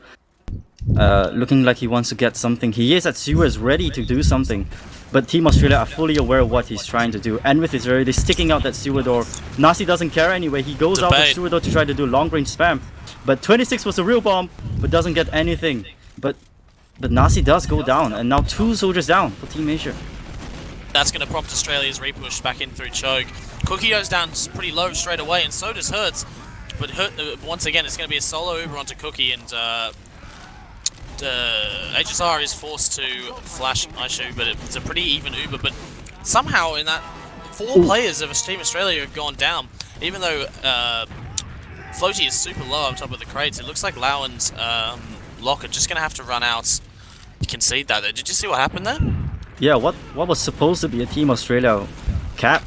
S1: Looking like he wants to get something. He is at sewers, ready to do something. But Team Australia are fully aware of what he's trying to do. Enrith is already sticking out that sewer door. Nasi doesn't care anyway. He goes out the sewer door to try to do long range spam. But 26 was a real bomb, but doesn't get anything. But Nasi does go down, and now 2 soldiers down for Team Asia.
S3: That's going to prompt Australia's repush back in through choke. Cookie goes down pretty low straight away, and so does Hertz. But once again, it's going to be a solo Uber onto Cookie, and HSR is forced to flash Aishu, but it's a pretty even Uber. But somehow in that 4 players of Team Australia have gone down, even though Floaty is super low on top of the crates. It looks like Lau and Locke are just going to have to run out. You concede that there. Did you see what happened there?
S1: Yeah, what was supposed to be a Team Australia cap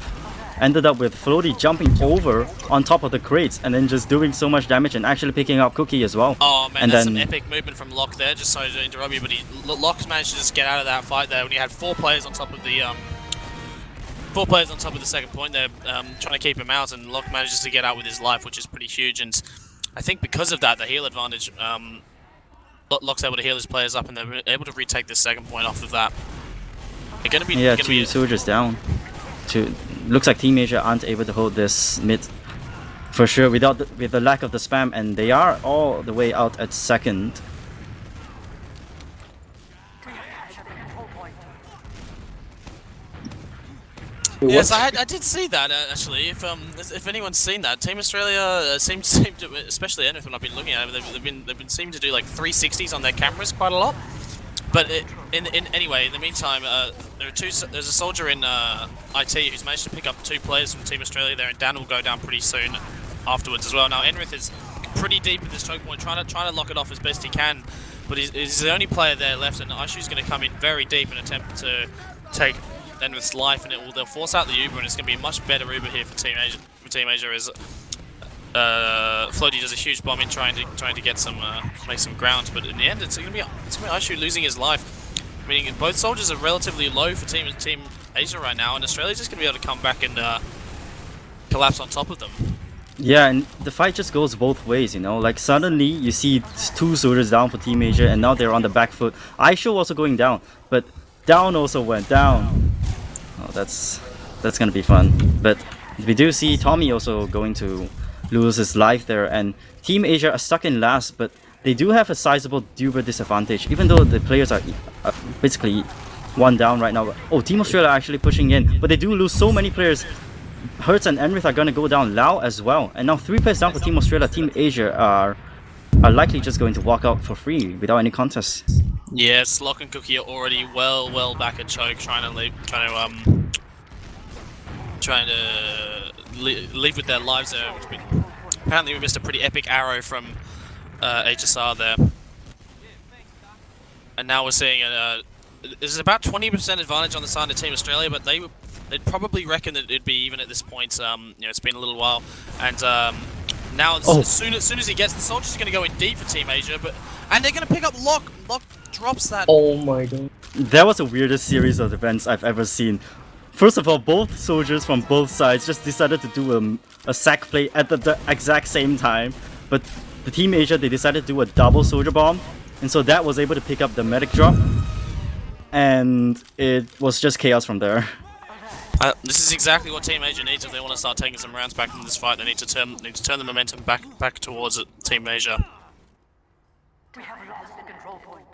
S1: ended up with Floaty jumping over on top of the crates and then just doing so much damage and actually picking up Cookie as well.
S3: Oh man,
S1: and
S3: that's
S1: then,
S3: some epic movement from Locke there. Just sorry to interrupt you, but Locke's managed to just get out of that fight there when he had 4 players on top of the 4 players on top of the second point there, trying to keep him out, and Locke manages to get out with his life, which is pretty huge. And I think because of that, the heal advantage, Locke's able to heal his players up, and they're able to retake the second point off of that. They're gonna be
S1: 2 soldiers down. Looks like Team Asia aren't able to hold this mid for sure with the lack of the spam, and they are all the way out at second.
S3: Yes, I did see that actually. If anyone's seen that, Team Australia seem to, especially Enrith when I've been looking at it, they've been seeming to do like 360s on their cameras quite a lot. But anyway, in the meantime, there's a soldier in IT who's managed to pick up 2 players from Team Australia there, and Dan will go down pretty soon afterwards as well. Now Enrith is pretty deep in this choke point, trying to lock it off as best he can, but he's the only player there left, and Aishu's going to come in very deep and attempt to take Enrith's life, and they'll force out the Uber, and it's going to be a much better Uber here for Team Asia as Floaty does a huge bomb in trying to get some make some ground, but in the end it's going to be Aishu losing his life. Meaning both soldiers are relatively low for Team Asia right now, and Australia's just going to be able to come back and collapse on top of them.
S1: Yeah, and the fight just goes both ways, you know. Like suddenly you see 2 soldiers down for Team Asia, and now they're on the back foot. Aishu also going down, but down also went down. Oh, that's gonna be fun. But we do see Tommy also going to lose his life there, and Team Asia are stuck in last, but they do have a sizable Uber disadvantage, even though the players are basically 1 down right now. Oh, Team Australia are actually pushing in, but they do lose so many players. Hertz and Enrith are gonna go down, Lau as well, and now 3 players down for Team Australia. Team Asia are likely just going to walk out for free without any contest.
S3: Yes, Locke and Cookie are already well back at choke, trying to leave with their lives there. Apparently we missed a pretty epic arrow from HSR there, and now we're seeing there's about 20% advantage on the side of Team Australia, but they'd probably reckon that it'd be even at this point. It's been a little while, and now as soon as he gets, the soldiers are going to go in deep for Team Asia, and they're going to pick up Locke. Locke drops that.
S2: Oh my god.
S1: That was the weirdest series of events I've ever seen. First of all, both soldiers from both sides just decided to do a sack play at the exact same time, but the Team Asia, they decided to do a double soldier bomb, and so that was able to pick up the medic drop, and it was just chaos from there.
S3: This is exactly what Team Asia needs if they want to start taking some rounds back in this fight. They need to turn the momentum back towards Team Asia.
S5: We have lost the control point.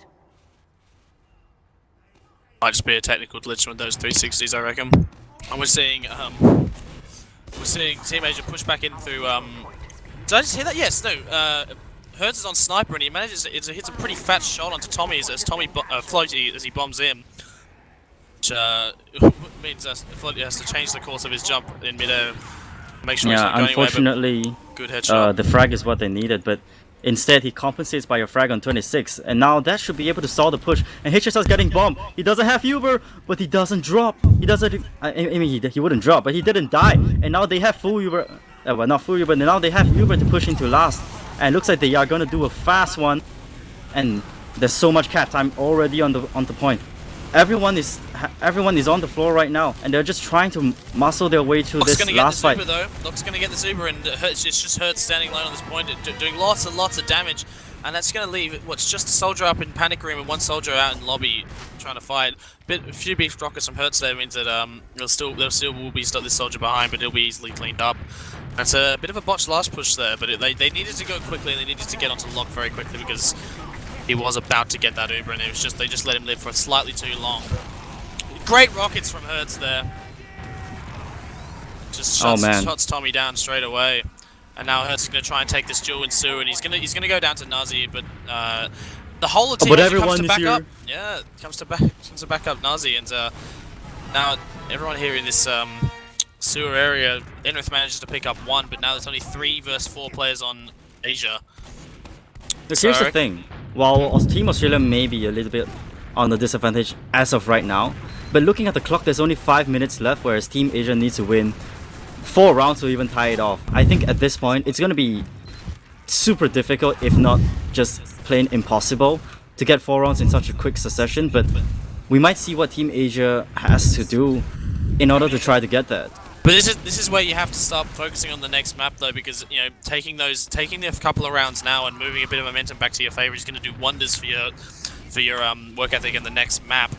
S3: Might just be a technical glitch with those 360s, I reckon. And we're seeing Team Asia push back in through. Did I just hear that? Yes. No. Hertz is on sniper, and he manages it hits a pretty fat shot onto Tommy as Tommy Floaty as he bombs in. Which means Floaty has to change the course of his jump in midair. Make sure he's not going
S1: unfortunately,
S3: anywhere, good headshot.
S1: The frag is what they needed, but instead he compensates by a frag on 26, and now that should be able to stall the push. And HSR is getting bombed. He doesn't have Uber, but he doesn't drop. He doesn't. I mean, he wouldn't drop, but he didn't die. And now they have full Uber. Well, not full Uber, but now they have Uber to push into last. And it looks like they are gonna do a fast one. And there's so much cap time already on the point. Everyone is on the floor right now, and they're just trying to muscle their way to
S3: Locke's
S1: this last fight.
S3: Locke's gonna get this Uber, and it's just Hertz standing alone on this point, doing lots and lots of damage, and that's gonna leave what's just a soldier up in panic room and 1 soldier out in lobby trying to fight. A few beef rockets from Hertz there means that there still will be this soldier behind, but it'll be easily cleaned up. That's a bit of a botched last push there, but they needed to go quickly, and they needed to get onto Locke very quickly because he was about to get that Uber, and they just let him live for slightly too long. Great rockets from Hertz there. Just shots Tommy down straight away, and now Hertz is going to try and take this duel in Sue, and he's going to go down to Nazi, but the whole of Team Asia comes to back up. Yeah, comes to back up Nazi, and now everyone here in this sewer area, Enrith manages to pick up 1, but now there's only 3 versus 4 players on Asia.
S1: Look, here's the thing. While Team Australia may be a little bit on the disadvantage as of right now, but looking at the clock, there's only 5 minutes left, whereas Team Asia needs to win 4 rounds to even tie it off. I think at this point it's gonna be super difficult, if not just plain impossible, to get 4 rounds in such a quick succession. But we might see what Team Asia has to do in order to try to get that.
S3: But this is where you have to start focusing on the next map though, because you know taking a couple of rounds now and moving a bit of momentum back to your favor is going to do wonders for your work ethic in the next map.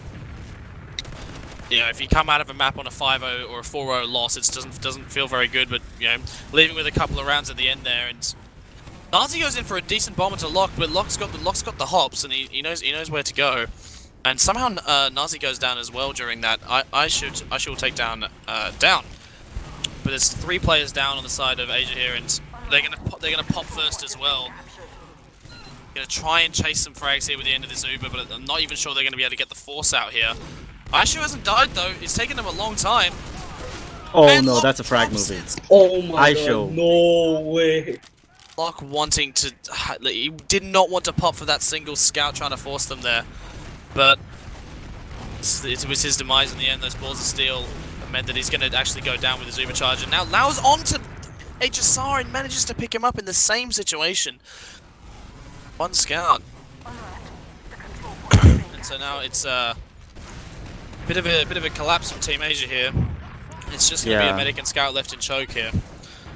S3: You know, if you come out of a map on a 5-0 or a 4-0 loss, it doesn't feel very good. But you know, leaving with a couple of rounds at the end there, and Nazi goes in for a decent bomb into Lock, but Lock's got the hops and he knows where to go. And somehow Nazi goes down as well during that. I should take down down. But there's 3 players down on the side of Asia here, and they're gonna pop first as well. Gonna try and chase some frags here with the end of this Uber, but I'm not even sure they're gonna be able to get the force out here. Aishu hasn't died though. It's taken them a long time.
S1: Oh
S3: And
S1: no,
S3: Locke
S1: that's a frag
S3: pops
S1: movie.
S3: it.
S2: Oh my
S1: Aishu.
S2: god, no way.
S3: Locke wanting to, he did not want to pop for that single scout, trying to force them there, but it was his demise in the end. Those balls of steel meant that he's going to actually go down with his Uber charge, and now Lau's onto HSR and manages to pick him up in the same situation. 1 scout. And so now it's a bit of a collapse from Team Asia here. It's just going to be a medic and scout left in choke here.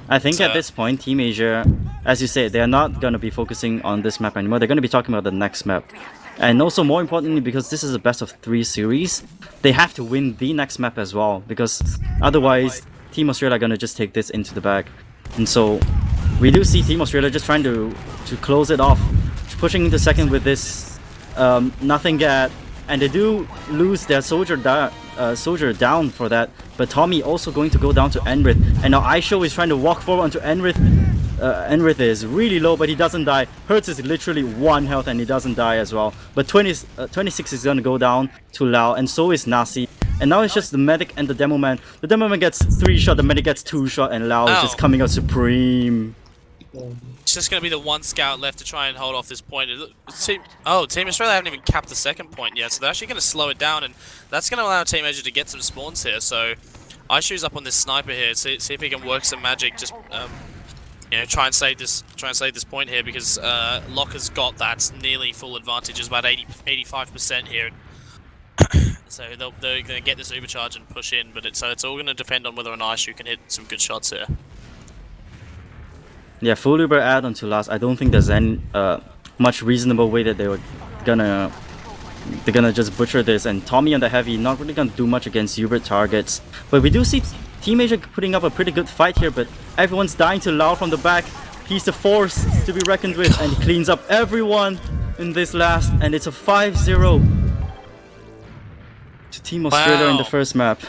S1: I think
S3: So-
S1: at this point, Team Asia, as you say, they're not going to be focusing on this map anymore. They're going to be talking about the next map. And also, more importantly, because this is a best of 3 series, they have to win the next map as well. Because otherwise, Team Australia are going to just take this into the bag. And so, we do see Team Australia just trying to close it off, pushing into second with this nothing get. And they do lose their soldier down for that. But Tommy also going to go down to Enrith. And now Aisho is trying to walk forward onto Enrith. Enrith is really low, but he doesn't die. Hertz is literally 1 health and he doesn't die as well. But 26 is gonna go down to Lao, and so is Nasi. And now it's just the medic and the demo man. The demo man gets 3 shot, the medic gets 2 shot, and Lao is just coming out supreme.
S3: It's just going to be the 1 scout left to try and hold off this point. Team Australia haven't even capped the second point yet, so they're actually going to slow it down, and that's going to allow Team Asia to get some spawns here. So Aishu's up on this sniper here, see if he can work some magic. Just you know, try and save this point here, because Locke has got that nearly full advantage. It's about 85% here. So they're going to get this Uber charge and push in, but it's all going to depend on whether or not Aishu can hit some good shots here.
S1: Yeah, full Uber add on to last. I don't think there's any much reasonable way that they're gonna just butcher this. And Tommy on the heavy not really gonna do much against Uber targets. But we do see Team Asia putting up a pretty good fight here. But everyone's dying to Lao from the back. He's the force to be reckoned with, and he cleans up everyone in this last. And it's a 5-0 to Team Australia in the first map.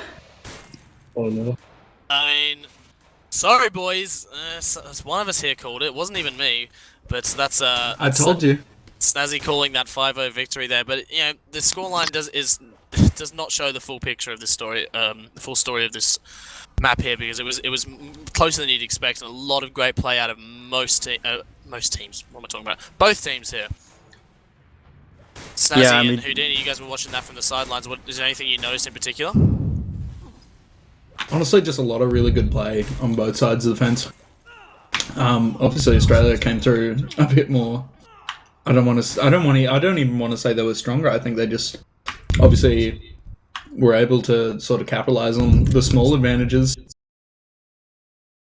S2: Oh no.
S3: I mean, sorry boys, one of us here called it. It wasn't even me, but that's
S4: I told you.
S3: Snazzy calling that 5-0 victory there. But you know, the scoreline does not show the full picture of this story, the full story of this map here, because it was closer than you'd expect, and a lot of great play out of most teams. What am I talking about? Both teams here. Snazzy and Houdini, you guys were watching that from the sidelines. Is there anything you noticed in particular?
S4: Honestly, just a lot of really good play on both sides of the fence. Obviously, Australia came through a bit more. I don't even want to say they were stronger. I think they just obviously were able to sort of capitalize on the small advantages.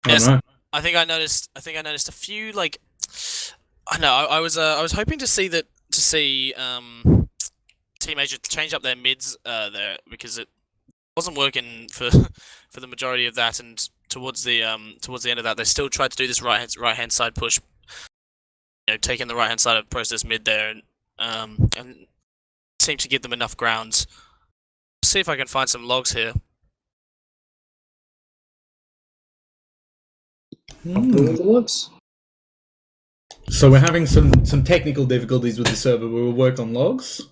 S4: I don't know.
S3: I think I noticed a few, like, I know I was hoping to see Team Asia change up their mids there, because it wasn't working for the majority of that, and towards the end of that, they still tried to do this right hand side push, you know, taking the right hand side of process mid there, and seemed to give them enough ground. See if I can find some logs here.
S2: The logs.
S4: So we're having some technical difficulties with the server. We will work on logs.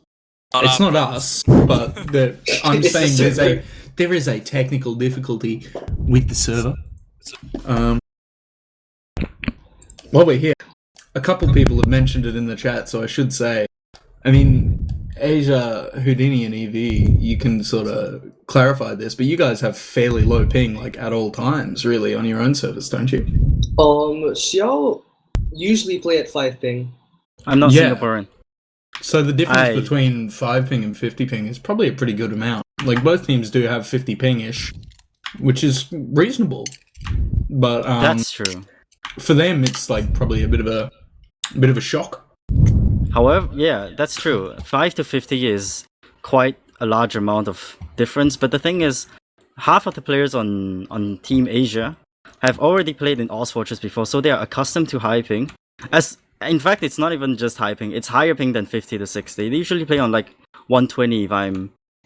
S4: It's not us, but I'm saying there is a technical difficulty with the server. While we're here, a couple people have mentioned it in the chat, so I should say, I mean, Asia, Houdini, and EV, you can sort of clarify this, but you guys have fairly low ping, like, at all times, really, on your own servers, don't you?
S2: Xiao usually play at 5 ping.
S1: I'm not
S4: Yeah.
S1: Singaporean.
S4: So the difference
S1: I-
S4: between 5 ping and 50 ping is probably a pretty good amount. Like, both teams do have 50 ping-ish, which is reasonable. But
S1: That's true.
S4: for them, it's like probably a bit of a shock.
S1: However, yeah, that's true. 5 to 50 is quite a large amount of difference. But the thing is, half of the players on Team Asia have already played in Oz Fortress before, so they are accustomed to high ping. In fact, it's not even just high ping; it's higher ping than 50 to 60. They usually play on like 120,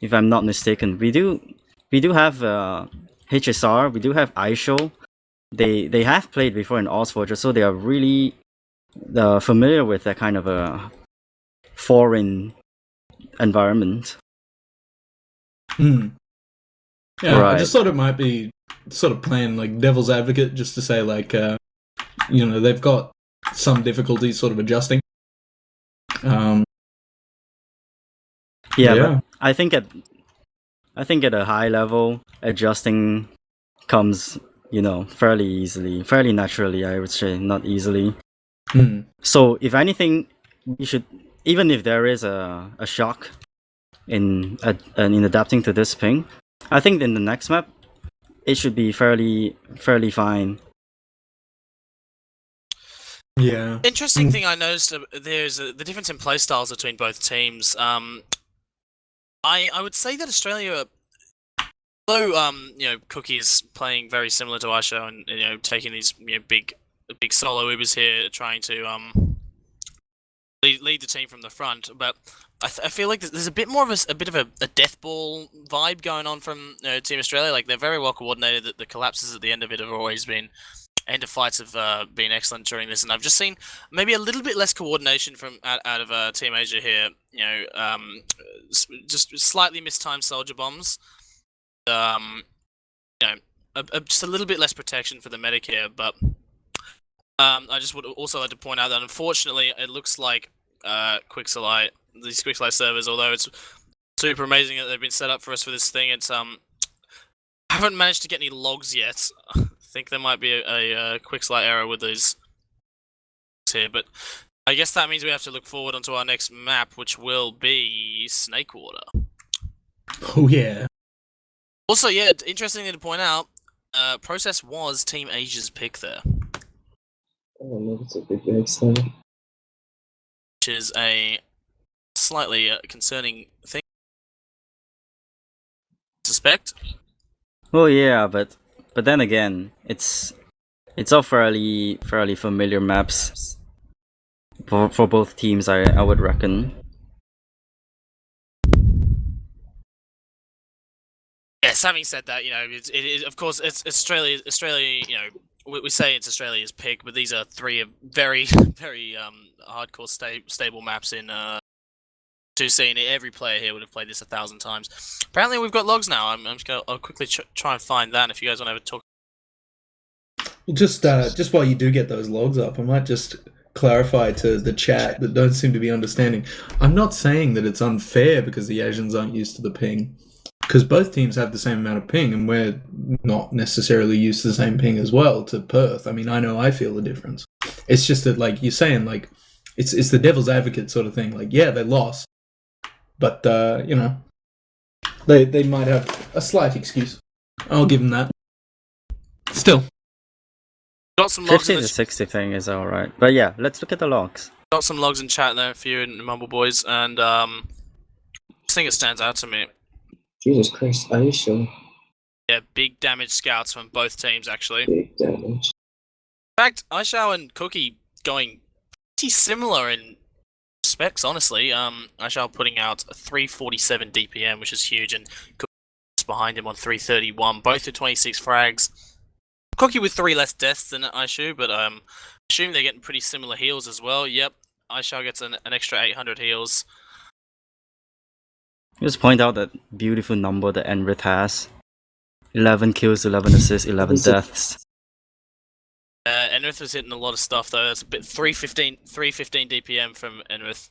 S1: if I'm not mistaken. We do have HSR. We do have iShow. They have played before in Oz Fortress, so they are really familiar with that kind of a foreign environment.
S4: Hmm. Yeah, I
S1: Right.
S4: just thought it might be sort of playing like devil's advocate, just to say like, they've got some difficulty sort of adjusting.
S1: Yeah,
S4: Yeah.
S1: but I think at a high level, adjusting comes, fairly easily, fairly naturally. I would say, not easily.
S4: Hmm.
S1: So if anything, you should, even if there is a shock in adapting to this ping, I think in the next map, it should be fairly fine.
S4: Yeah.
S3: Interesting thing I noticed, there's the difference in playstyles between both teams. I would say that Australia, though Cookie is playing very similar to Aisha and taking these big solo Ubers here, trying to lead the team from the front, but I feel like there's a bit more of a bit of a death ball vibe going on from Team Australia. Like, they're very well coordinated. The collapses at the end of it have always been. End of fights have been excellent during this, and I've just seen maybe a little bit less coordination from out of Team Asia here. Just slightly mistimed soldier bombs. Just a little bit less protection for the medic here, but I just would also like to point out that unfortunately it looks like these Quixelite servers, although it's super amazing that they've been set up for us for this thing, it's I haven't managed to get any logs yet. I think there might be a Quixelite error with these here, but I guess that means we have to look forward onto our next map, which will be Snakewater.
S4: Oh yeah.
S3: Also, yeah, interesting thing to point out, Process was Team Asia's pick there.
S2: Oh no, that's a big mix then.
S3: Which is a slightly concerning thing. Suspect.
S1: Well, yeah, but then again, it's all fairly familiar maps for both teams. I would reckon.
S3: Yes, having said that, of course, it's Australia. We say it's Australia's pick, but these are three very, very hardcore stable maps in 2C, and every player here would have played this 1,000 times. Apparently, we've got logs now. I'll quickly try and find that. If you guys want to have a talk.
S4: Just while you do get those logs up, I might just clarify to the chat that don't seem to be understanding. I'm not saying that it's unfair because the Asians aren't used to the ping, because both teams have the same amount of ping, and we're not necessarily used to the same ping as well to Perth. I mean, I know I feel the difference. It's just that, like you're saying, like it's the devil's advocate sort of thing. Like, yeah, they lost, but they might have a slight excuse. I'll give them that. Still.
S3: Got some logs
S1: 50 to 60 thing is alright. But yeah, let's look at the logs.
S3: Got some logs in chat there for you and Mumble Boys, and I think it stands out to me.
S2: Jesus Christ, Aisha.
S3: Yeah, big damage scouts from both teams, actually.
S2: Big damage.
S3: In fact, Aishao and Cookie going pretty similar in specs, honestly. Aishao putting out a 347 DPM, which is huge, and Cookie behind him on 331, both with 26 frags. Cookie with 3 less deaths than Aishu, but I assume they're getting pretty similar heals as well. Yep, Aishao gets an extra 800 heals.
S1: Just point out that beautiful number that Enrith has. 11 kills, 11 assists, 11 deaths.
S3: Enrith was hitting a lot of stuff though. That's a bit 315 DPM from Enrith.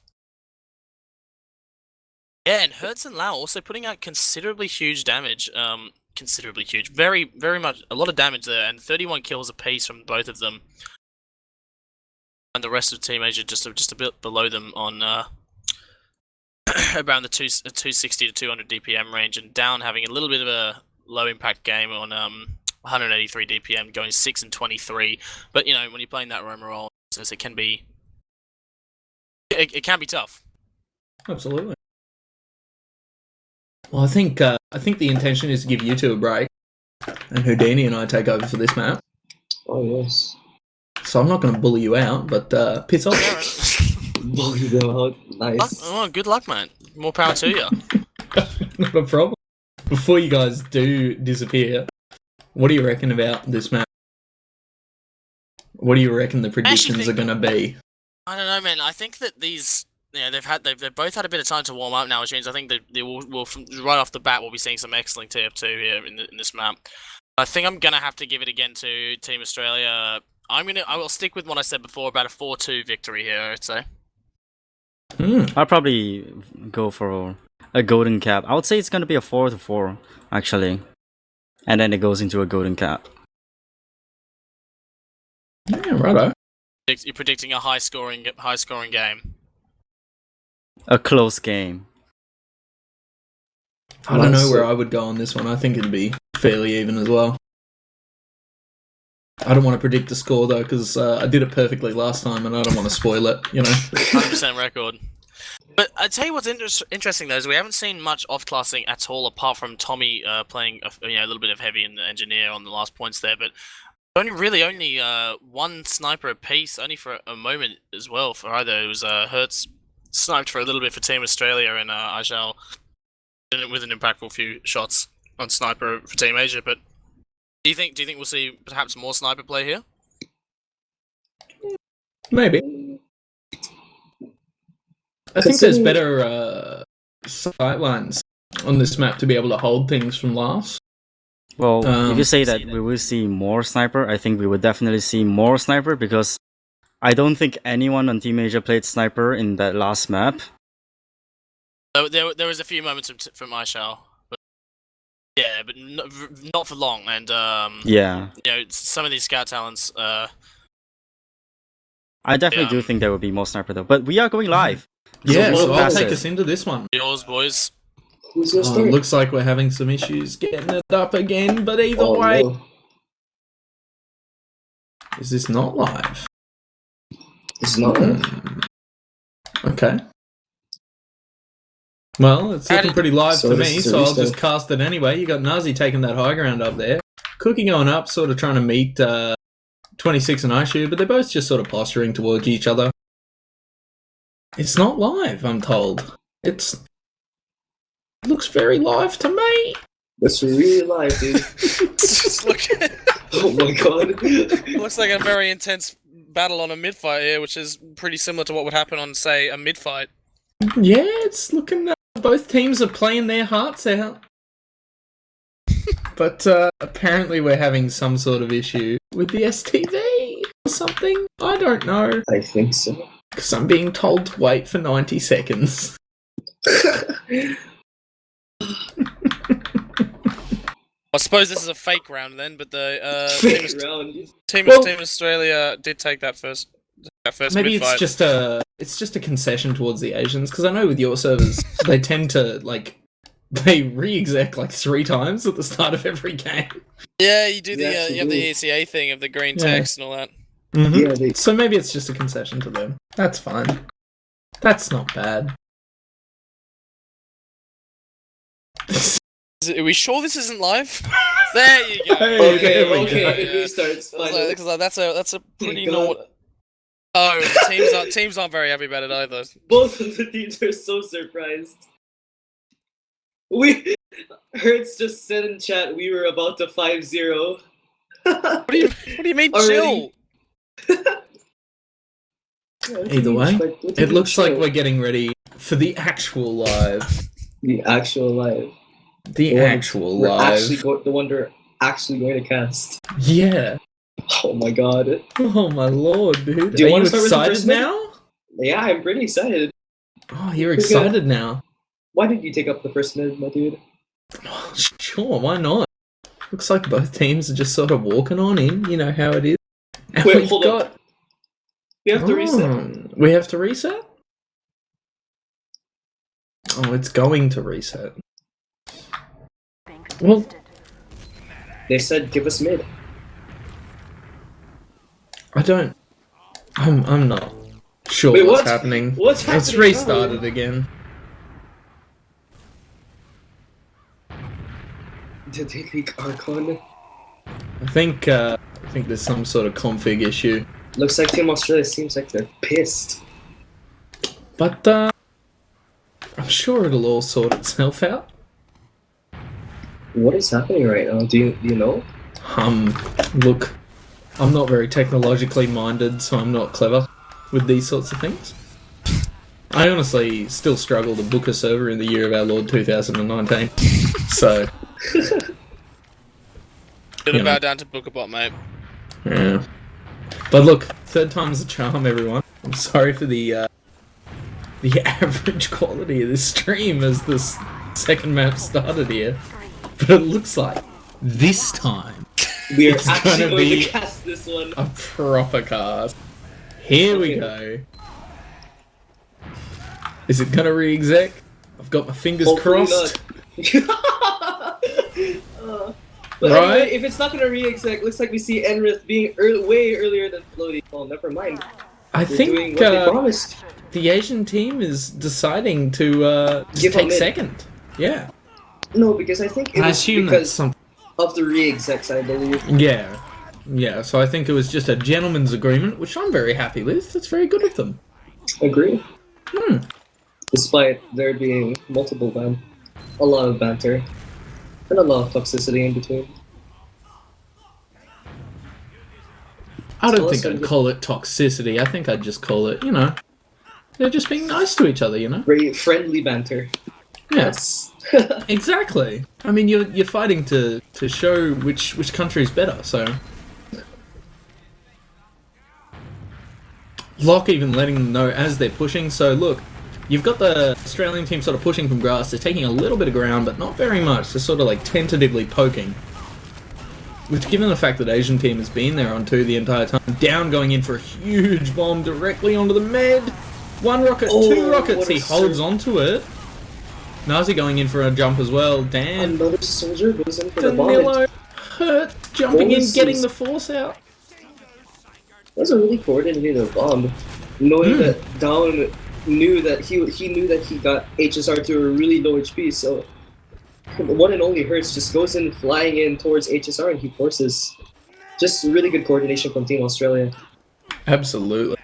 S3: Yeah, and Hertz and Lau also putting out considerably huge damage. Considerably huge. Very, very much, a lot of damage there, and 31 kills apiece from both of them. And the rest of Team Asia just a bit below them on around the 260 to 200 DPM range, and Down having a little bit of a low impact game on 183 DPM, going 6 and 23. But you know, when you're playing that Roma role, it can be tough.
S4: Absolutely. Well, I think the intention is to give you two a break, and Houdini and I take over for this map.
S2: Oh yes.
S4: So I'm not going to bully you out, but piss off.
S2: Bully them out. Nice.
S3: Oh, good luck, man. More power to you.
S4: Not a problem. Before you guys do disappear, what do you reckon about this map? What do you reckon the predictions are going to be?
S3: I don't know, man. I think that these, they've both had a bit of time to warm up now, which means I think they will right off the bat we'll be seeing some excellent TF2 here in this map. I think I'm gonna have to give it again to Team Australia. I will stick with what I said before about a 4-2 victory here, I'd say.
S1: I'll probably go for a golden cap. I would say it's gonna be a 4-4 actually, and then it goes into a golden cap.
S4: Yeah, righto.
S3: You're predicting a high scoring game.
S1: A close game.
S4: I don't know where I would go on this one. I think it'd be fairly even as well. I don't want to predict the score though, because I did it perfectly last time, and I don't want to spoil it. You know,
S3: 100% record. But I tell you what's interesting though is we haven't seen much off-classing at all, apart from Tommy playing a little bit of heavy in the engineer on the last points there. But only one sniper apiece, only for a moment as well for either. It was Hertz sniped for a little bit for Team Australia, and Ajal with an impactful few shots on sniper for Team Asia. But do you think we'll see perhaps more sniper play here?
S4: Maybe. I think there's better sightlines on this map to be able to hold things from last.
S1: Well, if you say that we will see more sniper, I think we would definitely see more sniper, because I don't think anyone on Team Asia played sniper in that last map.
S3: There was a few moments from Aishao, but yeah, but not for long. And
S1: yeah,
S3: some of these scout talents.
S1: I definitely do think there will be more sniper though. But we are going live.
S4: Yeah, so I'll take us into this one.
S3: Yours, boys.
S4: Looks like we're having some issues getting it up again, but either way.
S2: No.
S4: Is this not live?
S2: It's not.
S4: Okay. Well, it's looking pretty live to me, so I'll just cast it anyway. You got Nazi taking that high ground up there. Cookie going up, sort of trying to meet 26 and Aishu, but they're both just sort of posturing towards each other. It's not live, I'm told. It looks very live to me.
S2: That's really live, dude. Oh my god.
S3: Looks like a very intense battle on a mid-fight here, which is pretty similar to what would happen on, say, a mid-fight.
S4: Yeah, it's looking... both teams are playing their hearts out. But apparently we're having some sort of issue with the STV or something. I don't know.
S2: I think so.
S4: Because I'm being told to wait for 90 seconds.
S3: I suppose this is a fake round then, but the Team Australia did take that first.
S4: Maybe
S3: mid-fight.
S4: it's just a concession towards the Asians, because I know with your servers they tend to they re-exec 3 times at the start of every game.
S3: Yeah, you do you have the ECA thing of the green text and all that.
S4: Mm-hmm. Yeah, so maybe it's just a concession to them. That's fine. That's not bad.
S3: Are we sure this isn't live? There you go.
S2: Okay. Restarts.
S3: That's a pretty normal. Oh, the teams aren't very happy about it either.
S2: Both of the teams are so surprised. Hertz just said in chat we were about to 5-0.
S3: What do you mean chill?
S4: Either way, it looks like we're getting ready for the actual live.
S2: The actual live.
S4: The
S2: one we're actually going to cast.
S4: Yeah.
S2: Oh my god.
S4: Oh my lord, dude.
S2: Do you
S4: Are
S2: want
S4: you
S2: to start with the
S4: excited
S2: first
S4: now?
S2: Yeah, I'm pretty excited.
S4: Oh, you're excited now.
S2: Why did you take up the first mid, my dude?
S4: Sure, why not? Looks like both teams are just sort of walking on in. You know how it is. And
S2: Wait,
S4: we've
S2: hold up. We have to reset.
S4: We have to reset? Oh, it's going to reset. Well,
S2: They said give us mid.
S4: I don't. I'm not sure
S2: Wait,
S4: what's
S2: what?
S4: happening.
S2: What's
S4: It's
S2: happening?
S4: restarted again.
S2: Did they leak Archon?
S4: I think there's some sort of config issue.
S2: Looks like Team Australia seems like they're pissed.
S4: But I'm sure it'll all sort itself out.
S2: What is happening right now? Do you know?
S4: Look, I'm not very technologically minded, so I'm not clever with these sorts of things. I honestly still struggle to book a server in the year of our Lord 2019. So,
S3: It'll bow down to Bookerbot, mate.
S4: yeah. But look, third time's the charm, everyone. I'm sorry for the average quality of this stream as this second map started here. But it looks like this time
S2: We are
S4: It's
S2: actually
S4: gonna
S2: going
S4: be-
S2: to cast this one.
S4: a proper cast. Here we go. Is it gonna re-exec? I've got my fingers
S2: Hopefully
S4: crossed.
S2: not. But
S4: Right?
S2: anyway, if it's not gonna re-exec, looks like we see Enrith being way earlier than Floaty. Well, never mind.
S4: I
S2: They're doing
S4: think
S2: what they promised.
S4: the Asian team is deciding to just
S2: Give
S4: take
S2: them mid.
S4: second. Yeah.
S2: No, because I think it
S4: I
S2: was
S4: assume that's
S2: because
S4: something.
S2: of the re-execs, I believe.
S4: Yeah. Yeah, so I think it was just a gentleman's agreement, which I'm very happy with. That's very good of them.
S2: Agree.
S4: Hmm.
S2: Despite there being a lot of banter, and a lot of toxicity in between.
S4: I don't
S2: Tell us
S4: think I'd
S2: something.
S4: call it toxicity. I think I'd just call it, they're just being nice to each other,
S2: Very friendly banter.
S4: Yes. Exactly. I mean, you're fighting to show which country is better. So, Locke even letting them know as they're pushing. So look, you've got the Australian team sort of pushing from grass. They're taking a little bit of ground, but not very much. They're sort of like tentatively poking. Which, given the fact that Asian team has been there on 2 the entire time, down going in for a huge bomb directly onto the med. 1 rocket, 2 rockets.
S2: what a
S4: He holds
S2: surge.
S4: onto it. Nazi going in for a jump as well. Dan.
S2: Another soldier goes in for the bomb.
S4: Danilo hurt, jumping in,
S2: Forces.
S4: getting the force out.
S2: That's a really coordinated bomb. Knowing that Down knew that he knew that he got HSR to a really low HP, so the one and only Hertz just goes in flying in towards HSR and he forces. Just really good coordination from Team Australia.
S4: Absolutely.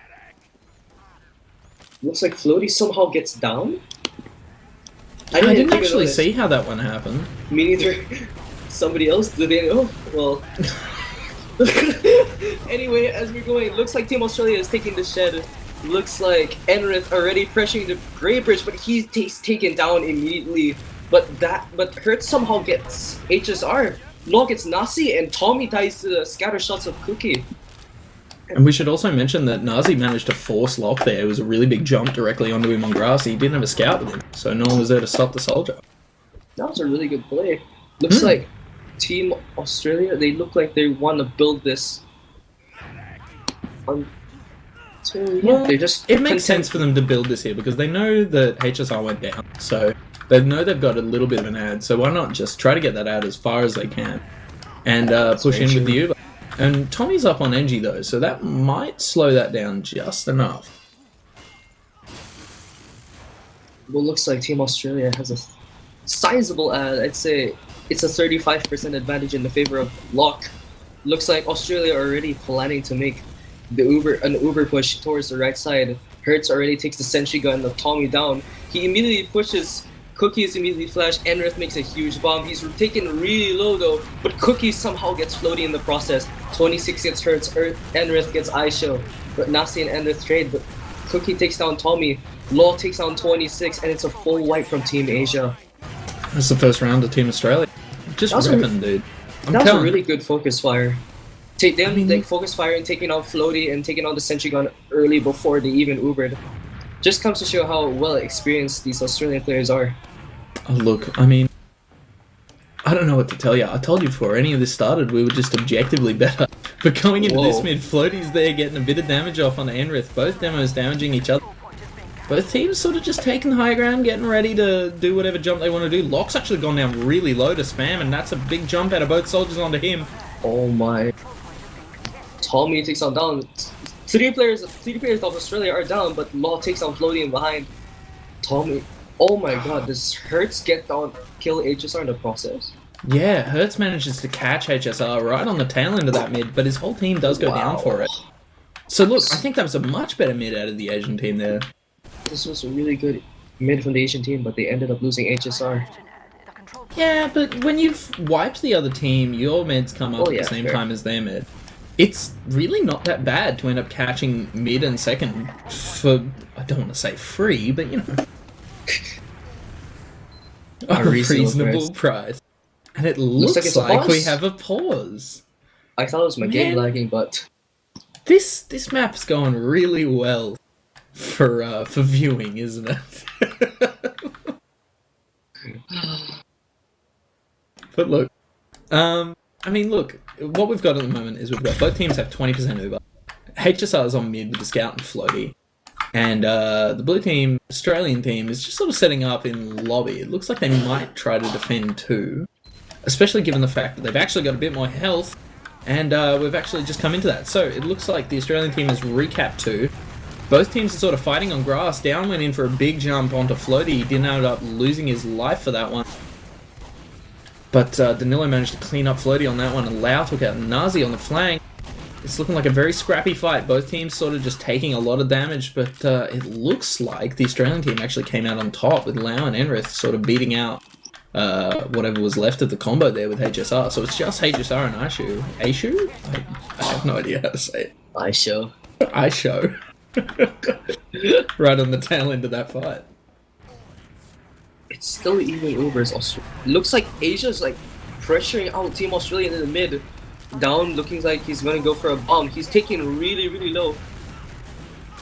S2: Looks like Floaty somehow gets down.
S4: I didn't
S2: even
S4: actually
S2: notice.
S4: see how that one happened.
S2: Me neither. Somebody else? Did they know? Well. Anyway, as we're going, looks like Team Australia is taking the shed. Looks like Enrith already pressuring the Grey Bridge, but he's taken down immediately. But Hertz somehow gets HSR. Law gets Nasi, and Tommy dies to the scatter shots of Cookie.
S4: And we should also mention that Nazi managed to force Locke there. It was a really big jump directly onto him on grass. He didn't have a scout with him, so no one was there to stop the soldier.
S2: That was a really good play. Looks like Team Australia, they look like they want to build this.
S4: Well,
S2: they're just
S4: it makes
S2: content-
S4: sense for them to build this here because they know that HSR went down, so they know they've got a little bit of an ad. So why not just try to get that ad as far as they can and push in
S2: very
S4: with the
S2: true.
S4: Uber? And Tommy's up on Engie though, so that might slow that down just enough.
S2: Well, looks like Team Australia has a sizable ad. I'd say it's a 35% advantage in the favor of Locke. Looks like Australia already planning to make an Uber push towards the right side. Hertz already takes the sentry gun of Tommy down. He immediately pushes. Cookies immediately flash. Enrith makes a huge bomb. He's taken really low though, but Cookie somehow gets floaty in the process. 26 gets Hertz. Enrith gets Aisho, but Nasi and Enrith trade. But Cookie takes down Tommy. Law takes down 26, and it's a full wipe from Team Asia.
S4: That's the first round of Team Australia. Just
S2: That was a-
S4: ripping, dude. I'm
S2: That was a
S4: telling
S2: really good focus fire. Take them,
S4: I mean-
S2: like focus fire and taking out Floaty and taking out the sentry gun early before they even Ubered. Just comes to show how well experienced these Australian players are.
S4: Look, I mean, I don't know what to tell you. I told you before any of this started, we were just objectively better. But going into this mid, Floaty's there getting a bit of damage off on Enrith. Both demos damaging each other. Both teams sort of just taking the high ground, getting ready to do whatever jump they want to do. Locke's actually gone down really low to spam, and that's a big jump out of both soldiers onto him.
S2: Oh my. Tommy takes on down. Three players of Australia are down, but Law takes on Floaty in behind. Tommy. Oh my god, does Hertz get down, kill HSR in the process?
S4: Yeah, Hertz manages to catch HSR right on the tail end of that mid, but his whole team does go down for it. So look, I think that was a much better mid out of the Asian team there.
S2: This was a really good mid from the Asian team, but they ended up losing HSR.
S4: Yeah, but when you've wiped the other team, your mids come up at the same time as their mid. It's really not that bad to end up catching mid and second for, I don't want to say free, but you know, a reasonable price. And it looks like we have a pause.
S2: I thought it was my game lagging, but
S4: this map's going really well for viewing, isn't it? But look, I mean, look, what we've got at the moment is we've got both teams have 20% Uber. HSR is on mid with the Scout and Floaty. And the blue team, Australian team, is just sort of setting up in lobby. It looks like they might try to defend too, especially given the fact that they've actually got a bit more health, and we've actually just come into that. So it looks like the Australian team has recapped 2. Both teams are sort of fighting on grass. Down went in for a big jump onto Floaty. He didn't end up losing his life for that one. But Danilo managed to clean up Floaty on that one, and Lau took out Nazi on the flank. It's looking like a very scrappy fight. Both teams sort of just taking a lot of damage, but it looks like the Australian team actually came out on top with Lau and Enrith sort of beating out whatever was left of the combo there with HSR. So it's just HSR and Aishu. Aishu? I have no idea how to say it.
S2: Aishu.
S4: Aishu. Right on the tail end of that fight.
S2: It's still even Uber's Australia. Looks like Asia's like pressuring out Team Australia in the mid. Down, looking like he's gonna go for a bomb. He's taking really, really low.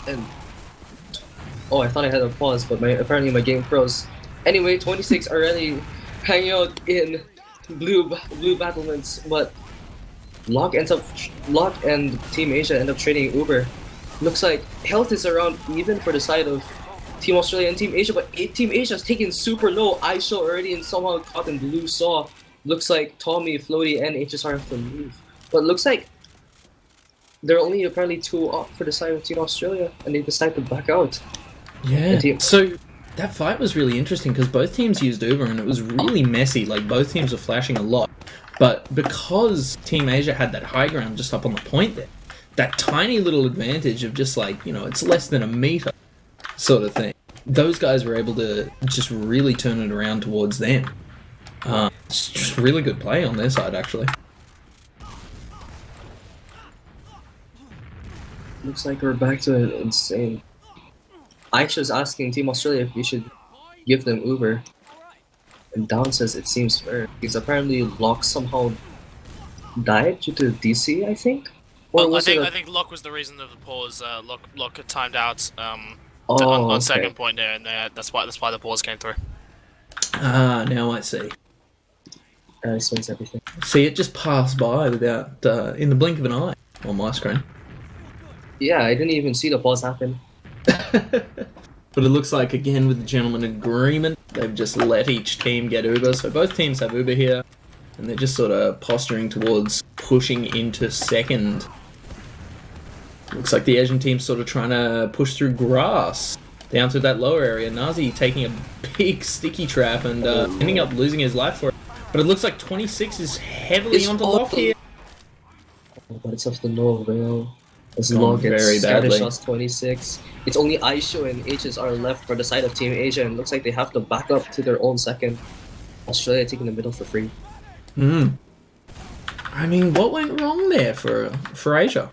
S2: And oh, I thought I had a pause, but apparently my game froze. Anyway, 26 already hanging out in blue battlements, but Locke and Team Asia end up trading Uber. Looks like health is around even for the side of Team Australia and Team Asia, but Team Asia's taking super low. ISO already and somehow caught in blue saw. Looks like Tommy, Floaty, and HSR have to move. But looks like there are only apparently 2 up for the side of Team Australia, and they decide to back out.
S4: Yeah. So that fight was really interesting because both teams used Uber, and it was really messy. Like both teams were flashing a lot, but because Team Asia had that high ground just up on the point there, that tiny little advantage of just like, you know, it's less than a meter sort of thing. Those guys were able to just really turn it around towards them. It's just really good play on their side, actually.
S2: Looks like we're back to it. Insane. Aisha's asking Team Australia if we should give them Uber. And Down says it seems fair. Because apparently Locke somehow died due to DC, I think?
S3: Well, I think Locke was the reason of the pause. Locke had timed out on second point there, and that's why the pause came through.
S4: Ah, now I see.
S2: That explains everything.
S4: See, it just passed by without, in the blink of an eye on my screen.
S2: Yeah, I didn't even see the pause happen.
S4: But it looks like, again, with the gentleman agreement, they've just let each team get Uber. So both teams have Uber here, and they're just sort of posturing towards pushing into second. Looks like the Asian team's sort of trying to push through grass down to that lower area. Nazi taking a big sticky trap and ending up losing his life for it. But it looks like 26 is heavily onto Locke here.
S2: Oh, but it's off the no avail. As
S4: Gone
S2: Locke gets
S4: very
S2: scatter
S4: badly.
S2: shots 26. It's only Aisho and HSR left for the side of Team Asia, and it looks like they have to back up to their own second. Australia taking the middle for free.
S4: I mean, what went wrong there for Asia?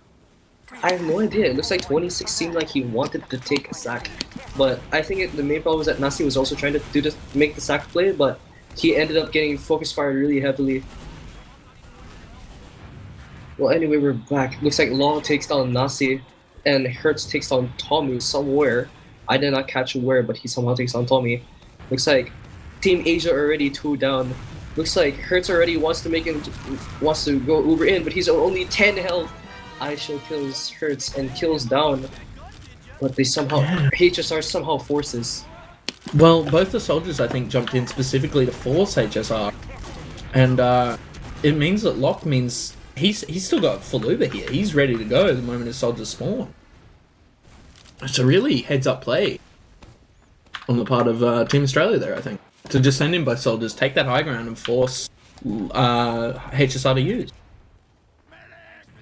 S2: I have no idea. It looks like 26 seemed like he wanted to take a sack. But I think the main problem was that Nasi was also trying to make the sack play, but he ended up getting focus fired really heavily. Well, anyway, we're back. Looks like Law takes down Nasi, and Hertz takes down Tommy somewhere. I did not catch where, but he somehow takes down Tommy. Looks like Team Asia already 2 down. Looks like Hertz already wants to go Uber in, but he's only 10 health. Aisha kills Hertz and kills down, but they somehow HSR somehow forces.
S4: Well, both the soldiers I think jumped in specifically to force HSR, and it means that Locke means he's still got full Uber here. He's ready to go the moment his soldiers spawn. It's a really heads-up play on the part of Team Australia there, I think, to just send in both soldiers, take that high ground, and force HSR to use.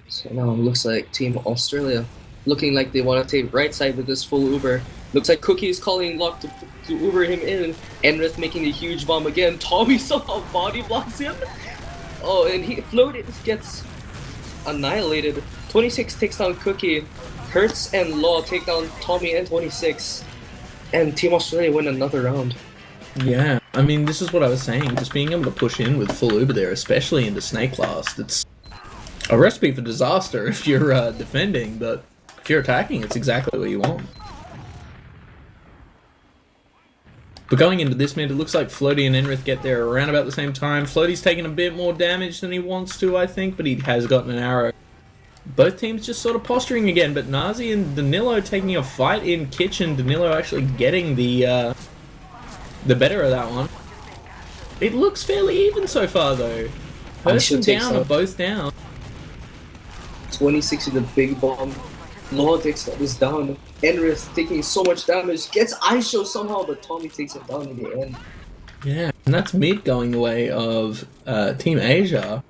S2: So now it looks like Team Australia looking like they want to take right side with this full Uber. Looks like Cookie is calling Locke to Uber him in. Enrith making a huge bomb again. Tommy somehow body blocks him. Oh, and he floated, gets annihilated. 26 takes down Cookie. Hertz and Law take down Tommy and 26. And Team Australia win another round.
S4: Yeah, I mean, this is what I was saying. Just being able to push in with full Uber there, especially into Snake Class, it's a recipe for disaster if you're defending, but if you're attacking, it's exactly what you want. But going into this mid, it looks like Floaty and Enrith get there around about the same time. Floaty's taking a bit more damage than he wants to, I think, but he has gotten an arrow. Both teams just sort of posturing again, but Nazi and Danilo taking a fight in Kitchen. Danilo actually getting the better of that one. It looks fairly even so far, though. Person down are both down.
S2: 26 with a big bomb. Law takes that is down. Enrith taking so much damage. Gets Aisho somehow, but Tommy takes it down in the end.
S4: Yeah, and that's mid going the way of Team Asia.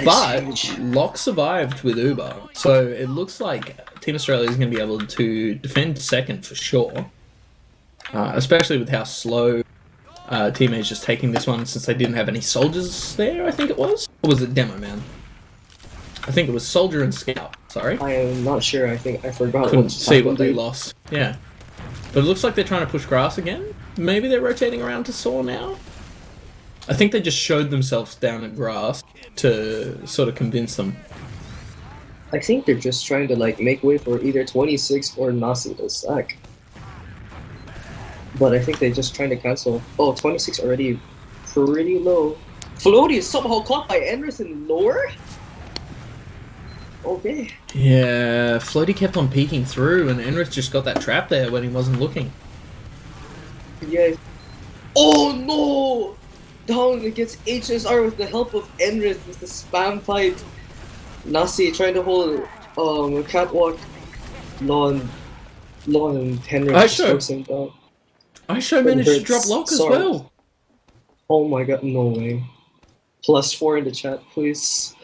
S4: But Locke survived with Uber, so it looks like Team Australia is going to be able to defend second for sure. Especially with how slow Team Asia's taking this one, since they didn't have any soldiers there, I think it was? Or was it Demo Man? I think it was Soldier and Scout, sorry.
S2: I am not sure, I think I forgot.
S4: Couldn't see what they lost. Yeah. But it looks like they're trying to push grass again. Maybe they're rotating around to Saw now? I think they just showed themselves down at grass to sort of convince them.
S2: I think they're just trying to like make way for either 26 or Nasi to sack. But I think they're just trying to cancel. Oh, 26 already pretty low. Floaty is somehow caught by Enrith and lower? Okay.
S4: Yeah, Floaty kept on peeking through and Enrith just got that trap there when he wasn't looking.
S2: Yeah. Oh no! Down against HSR with the help of Enrith with the spam fight. Nasi trying to hold Catwalk. Lawn and Henry strokes him down.
S4: Aisho managed to drop Locke as well.
S2: Oh my god, no way. +4 in the chat, please.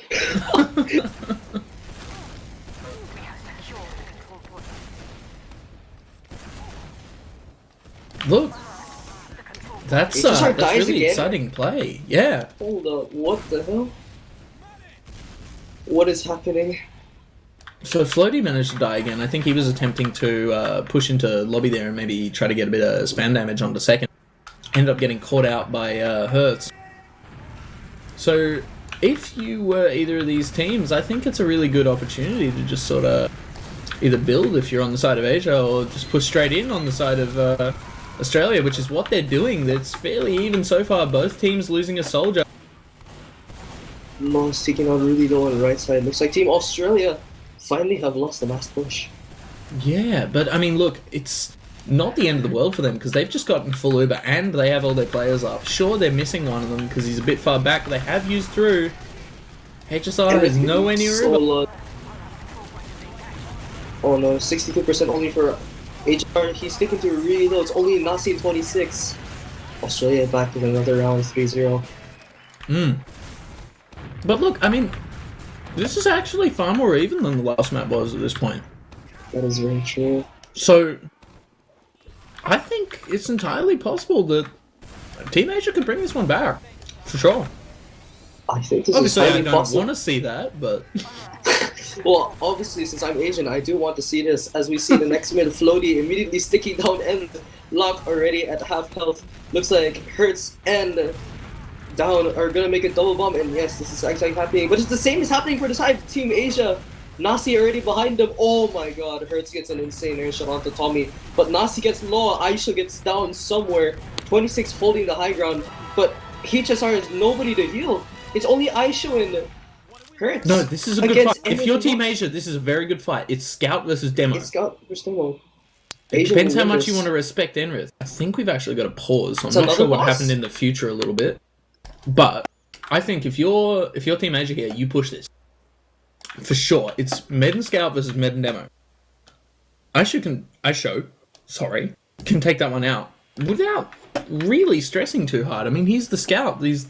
S4: Look, that's really exciting play. Yeah.
S2: Hold up, what the hell? What is happening?
S4: So Floaty managed to die again. I think he was attempting to push into lobby there and maybe try to get a bit of spam damage onto second. Ended up getting caught out by Hertz. So if you were either of these teams, I think it's a really good opportunity to just sort of either build if you're on the side of Asia or just push straight in on the side of Australia, which is what they're doing. It's fairly even so far. Both teams losing a soldier.
S2: Long sticking out really low on the right side. Looks like Team Australia finally have lost the last push.
S4: Yeah, but I mean, look, it's not the end of the world for them because they've just gotten full Uber and they have all their players up. Sure, they're missing one of them because he's a bit far back, but they have used through. HSR is nowhere near Uber.
S2: Oh no, 62% only for HR. He's sticking to really low. It's only Nasi 26. Australia back with another round 3-0.
S4: But look, I mean, this is actually far more even than the last map was at this point.
S2: That is very true.
S4: So, I think it's entirely possible that Team Asia could bring this one back. For sure.
S2: I think this
S4: obviously,
S2: is
S4: I don't want to see that, but...
S2: Well, obviously, since I'm Asian, I do want to see this. As we see the next mid, Floaty immediately sticking down and Locke already at half health. Looks like Hertz and Down are gonna make a double bomb, and yes, this is actually happening. But it's the same is happening for the side of Team Asia. Nasi already behind them. Oh my god, Hertz gets an insane air shot onto Tommy. But Nasi gets low, Aisha gets down somewhere. 26 holding the high ground, but HSR has nobody to heal. It's only Aisho and Hurts.
S4: No, this is a good
S2: against
S4: fight. If you're
S2: Enrith
S4: Team
S2: and
S4: Asia, this is a very good fight. It's Scout versus Demo.
S2: It's Scout versus Demo.
S4: It
S2: Asian
S4: depends how much
S2: members.
S4: you want to respect Enrith. I think we've actually got to pause. So
S2: It's
S4: I'm not sure
S2: another
S4: what
S2: boss?
S4: happened in the future a little bit, but I think if you're Team Asia here, you push this for sure. It's Med and Scout versus Med and Demo. Aisho can take that one out without really stressing too hard. I mean, he's the Scout. He's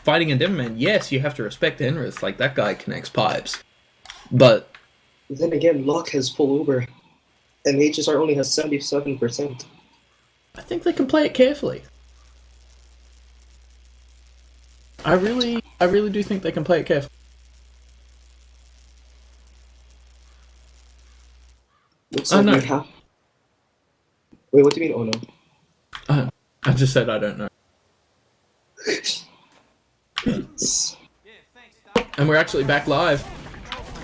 S4: fighting a Demo man. Yes, you have to respect Enrith. Like, that guy connects pipes, but
S2: Then again, Locke has full Uber, and HSR only has 77%.
S4: I think they can play it carefully. I really do think they can play it carefully.
S2: Looks
S4: Oh,
S2: like
S4: no.
S2: we have. Wait, what do you mean? Oh no.
S4: I just said I don't know. And we're actually back live.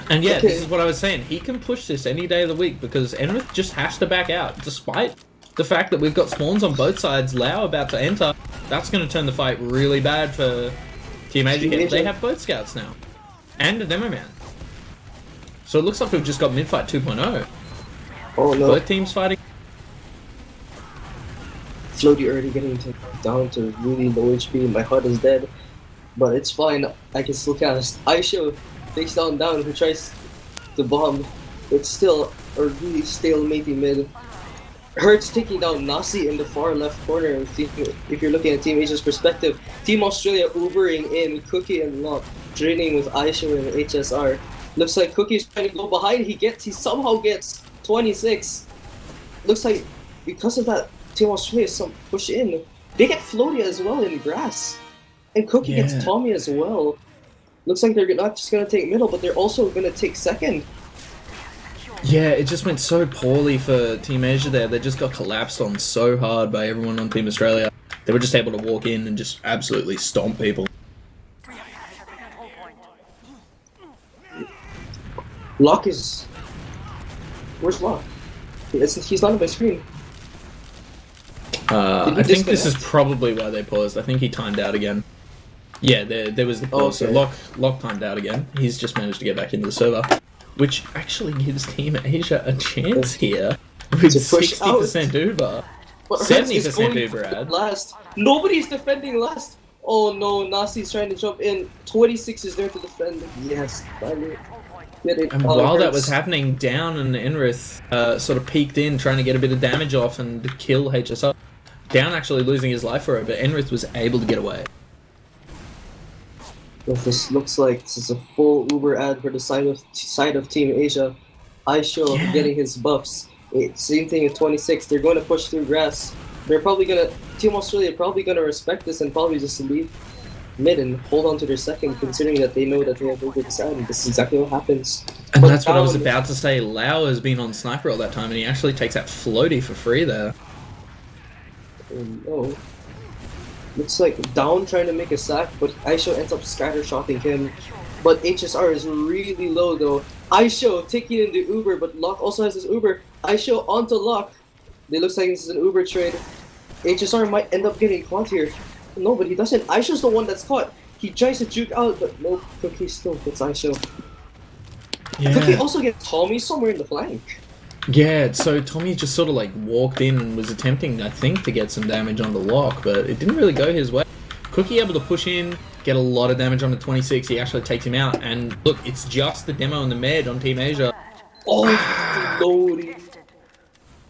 S4: And yeah,
S2: Okay.
S4: this is what I was saying. He can push this any day of the week because Enrith just has to back out. Despite the fact that we've got spawns on both sides, Lau about to enter, that's going to turn the fight really bad for Team Asia here. They have both scouts now. And a Demo man. So it looks like we've just got mid-fight 2.0.
S2: Oh no.
S4: Both teams fighting.
S2: Floaty already getting down to really low HP. My HUD is dead. But it's fine. I can still cast. Aisho takes down who tries to bomb. It's still a really stalematy mid. Hurts taking down Nasi in the far left corner. If you're looking at Team Asia's perspective, Team Australia Ubering in Cookie and Locke, draining with Aisho and HSR. Looks like Cookie's trying to go behind. He somehow gets 26. Looks like because of that, Team Australia some push in. They get Floaty as well in grass, and Cookie
S4: Yeah.
S2: gets Tommy as well. Looks like they're not just gonna take middle, but they're also gonna take second.
S4: Yeah, it just went so poorly for Team Asia there. They just got collapsed on so hard by everyone on Team Australia. They were just able to walk in and just absolutely stomp people.
S2: Locke is. Where's Locke? He's not on my screen. Did
S4: I
S2: he
S4: think this is
S2: disconnect?
S4: probably why they paused. I think he timed out again. Yeah, there was the pause.
S2: Okay.
S4: So Locke timed out again. He's just managed to get back into the server, which actually gives Team Asia a chance here with
S2: To push
S4: 60% Uber.
S2: But Hurts is
S4: 70%
S2: going
S4: Uber
S2: for
S4: ad.
S2: last. Nobody's defending last. Oh no, Nasi's trying to jump in. 26 is there to defend. Yes, finally. Get it.
S4: And
S2: Oh,
S4: while that
S2: Hurts.
S4: was happening, Down and Enrith sort of peeked in, trying to get a bit of damage off and kill HSR. Down actually losing his life for it, but Enrith was able to get away.
S2: This looks like this is a full Uber ad for the side of Team Asia. Aisho
S4: Yeah.
S2: getting his buffs. Same thing with 26. They're going to push through grass. They're probably gonna. Team Australia probably gonna respect this and probably just leave mid and hold on to their second, considering that they know that they have Uber side. And this is exactly what happens.
S4: And
S2: But
S4: that's what I was
S2: Down-
S4: about to say. Lau has been on Sniper all that time, and he actually takes that floaty for free there.
S2: Oh, looks like Down trying to make a sack, but Aisho ends up scattershotting him. But HSR is really low though. Aisho taking in the Uber, but Locke also has his Uber. Aisho onto Locke. It looks like this is an Uber trade. HSR might end up getting caught here. No, but he doesn't. Aisho's the one that's caught. He tries to juke out, but no, Cookie still gets Aisho. Cookie also gets Tommy somewhere in the flank.
S4: Yeah, so Tommy just sort of like walked in and was attempting, I think, to get some damage on the Lock, but it didn't really go his way. Cookie able to push in, get a lot of damage on the 26, he actually takes him out, and look, it's just the Demo and the Med on Team Asia.
S2: Oh, Floaty.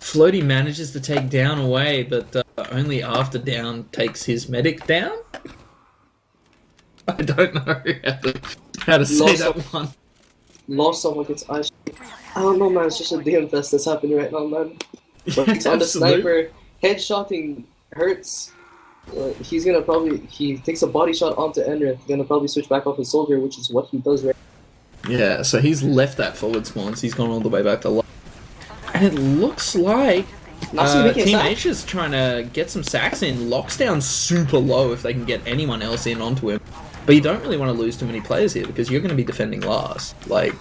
S4: Floaty manages to take Down away, but only after Down takes his medic down? I don't know how to say
S2: Lost
S4: that
S2: of-
S4: one.
S2: Lost someone gets Aisho. I don't know, man. It's just a DM fest that's happening right now, man. But he's on the
S4: Absolutely.
S2: sniper, headshotting Hurts. He's gonna probably he takes a body shot onto Enrith. Gonna probably switch back off his soldier, which is what he does right.
S4: Yeah, so he's left that forward spawn, so he's gone all the way back to Lock. And it looks like
S2: Nasi making a
S4: Team
S2: sack.
S4: Asia's trying to get some sacks in. Lock's down super low if they can get anyone else in onto him. But you don't really want to lose too many players here because you're going to be defending last. Like,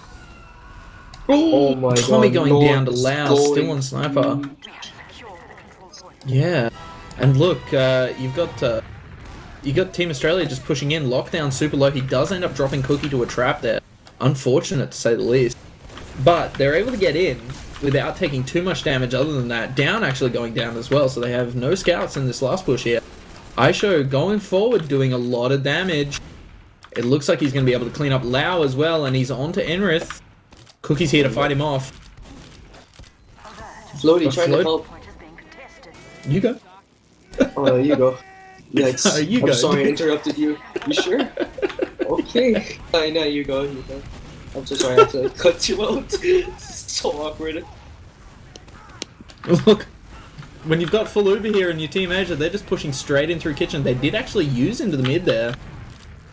S2: Oh my
S4: Tommy
S2: god!
S4: going
S2: Lord
S4: down to
S2: is
S4: Lau,
S2: going
S4: still on sniper.
S2: to-
S5: Secure the control point.
S4: Yeah. And look, you got Team Australia just pushing in. Lockdown super low. He does end up dropping Cookie to a trap there. Unfortunate to say the least. But they're able to get in without taking too much damage other than that. Down actually going down as well, so they have no scouts in this last push here. Aisho going forward doing a lot of damage. It looks like he's going to be able to clean up Lau as well, and he's on to Enrith. Cookie's here to fight him off.
S2: Floaty trying to help.
S5: Point is being contested.
S4: You go.
S2: Oh, you go. Yikes.
S4: You
S2: I'm
S4: go.
S2: sorry I interrupted you. You sure? Okay. I know, you go. I'm so sorry I had to cut you out. So awkward.
S4: Look, when you've got full Uber here in your Team Asia, they're just pushing straight in through kitchen. They did actually use into the mid there,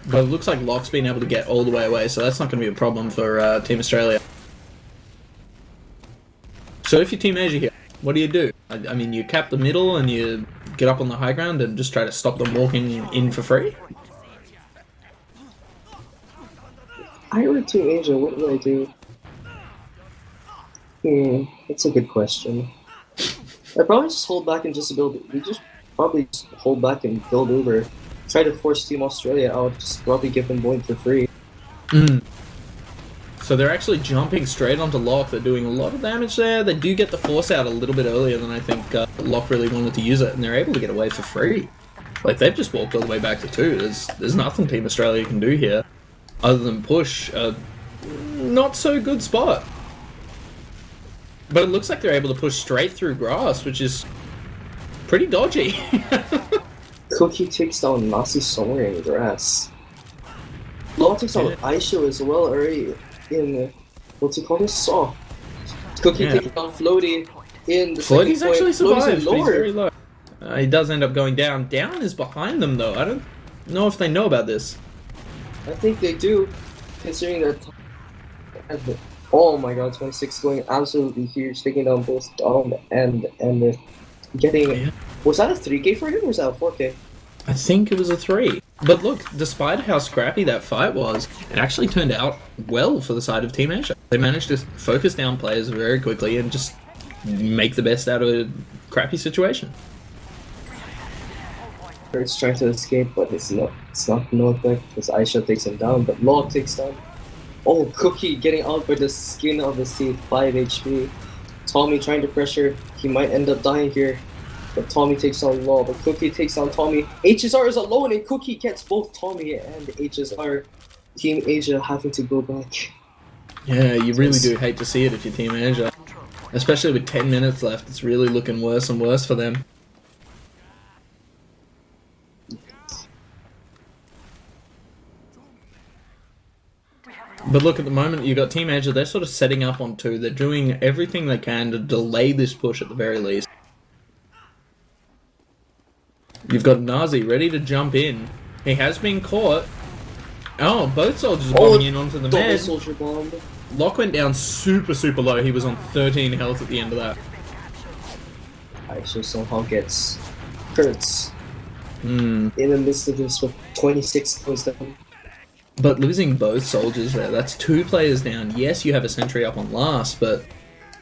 S4: but it looks like Locke's been able to get all the way away, so that's not going to be a problem for Team Australia. So if you're Team Asia here, what do? I mean, you cap the middle and you get up on the high ground and just try to stop them walking in for free?
S2: I were Team Asia, what would I do? That's a good question. I'd probably just hold back and just build. We just probably just hold back and build Uber. Try to force Team Australia out. Just probably give them Boeing for free.
S4: So they're actually jumping straight onto Locke. They're doing a lot of damage there. They do get the force out a little bit earlier than I think Locke really wanted to use it, and they're able to get away for free. Like, they've just walked all the way back to 2. There's nothing Team Australia can do here other than push a not so good spot. But it looks like they're able to push straight through grass, which is pretty dodgy.
S2: Cookie takes down Nasi somewhere in grass. Law takes down Aisho as well already in, what's it called? Saw. Cookie taking down Floaty in the
S4: Floaty's
S2: second
S4: actually
S2: point.
S4: survived,
S2: Floaty's
S4: but he's
S2: lower.
S4: very low. He does end up going down. Down is behind them, though. I don't know if they know about this.
S2: I think they do, considering that. Oh my god, 26 going absolutely huge, taking down both Dom and getting.
S4: Yeah.
S2: Was that a 3K for him or was that a 4K?
S4: I think it was a 3. But look, despite how scrappy that fight was, it actually turned out well for the side of Team Asia. They managed to focus down players very quickly and just make the best out of a crappy situation.
S2: Kurt's trying to escape, but it's not no effect because Aisha takes him down, but Law takes down. Oh, Cookie getting out by the skin of his teeth, 5 HP. Tommy trying to pressure, he might end up dying here. But Tommy takes down Law, but Cookie takes down Tommy. HSR is alone and Cookie gets both Tommy and HSR. Team Asia having to go back.
S4: Yeah, you really do hate to see it if you're Team Asia. Especially with 10 minutes left, it's really looking worse and worse for them. But look, at the moment, you've got Team Asia, they're sort of setting up on 2. They're doing everything they can to delay this push at the very least. You've got Nazi ready to jump in. He has been caught. Oh, both soldiers are bombing in onto the
S2: Double
S4: med.
S2: soldier bomb.
S4: Locke went down super low. He was on 13 health at the end of that.
S2: Aisha somehow gets Kurtz
S4: Hmm.
S2: in the midst of this with 26 points down.
S4: But losing both soldiers there, that's 2 players down. Yes, you have a sentry up on last, but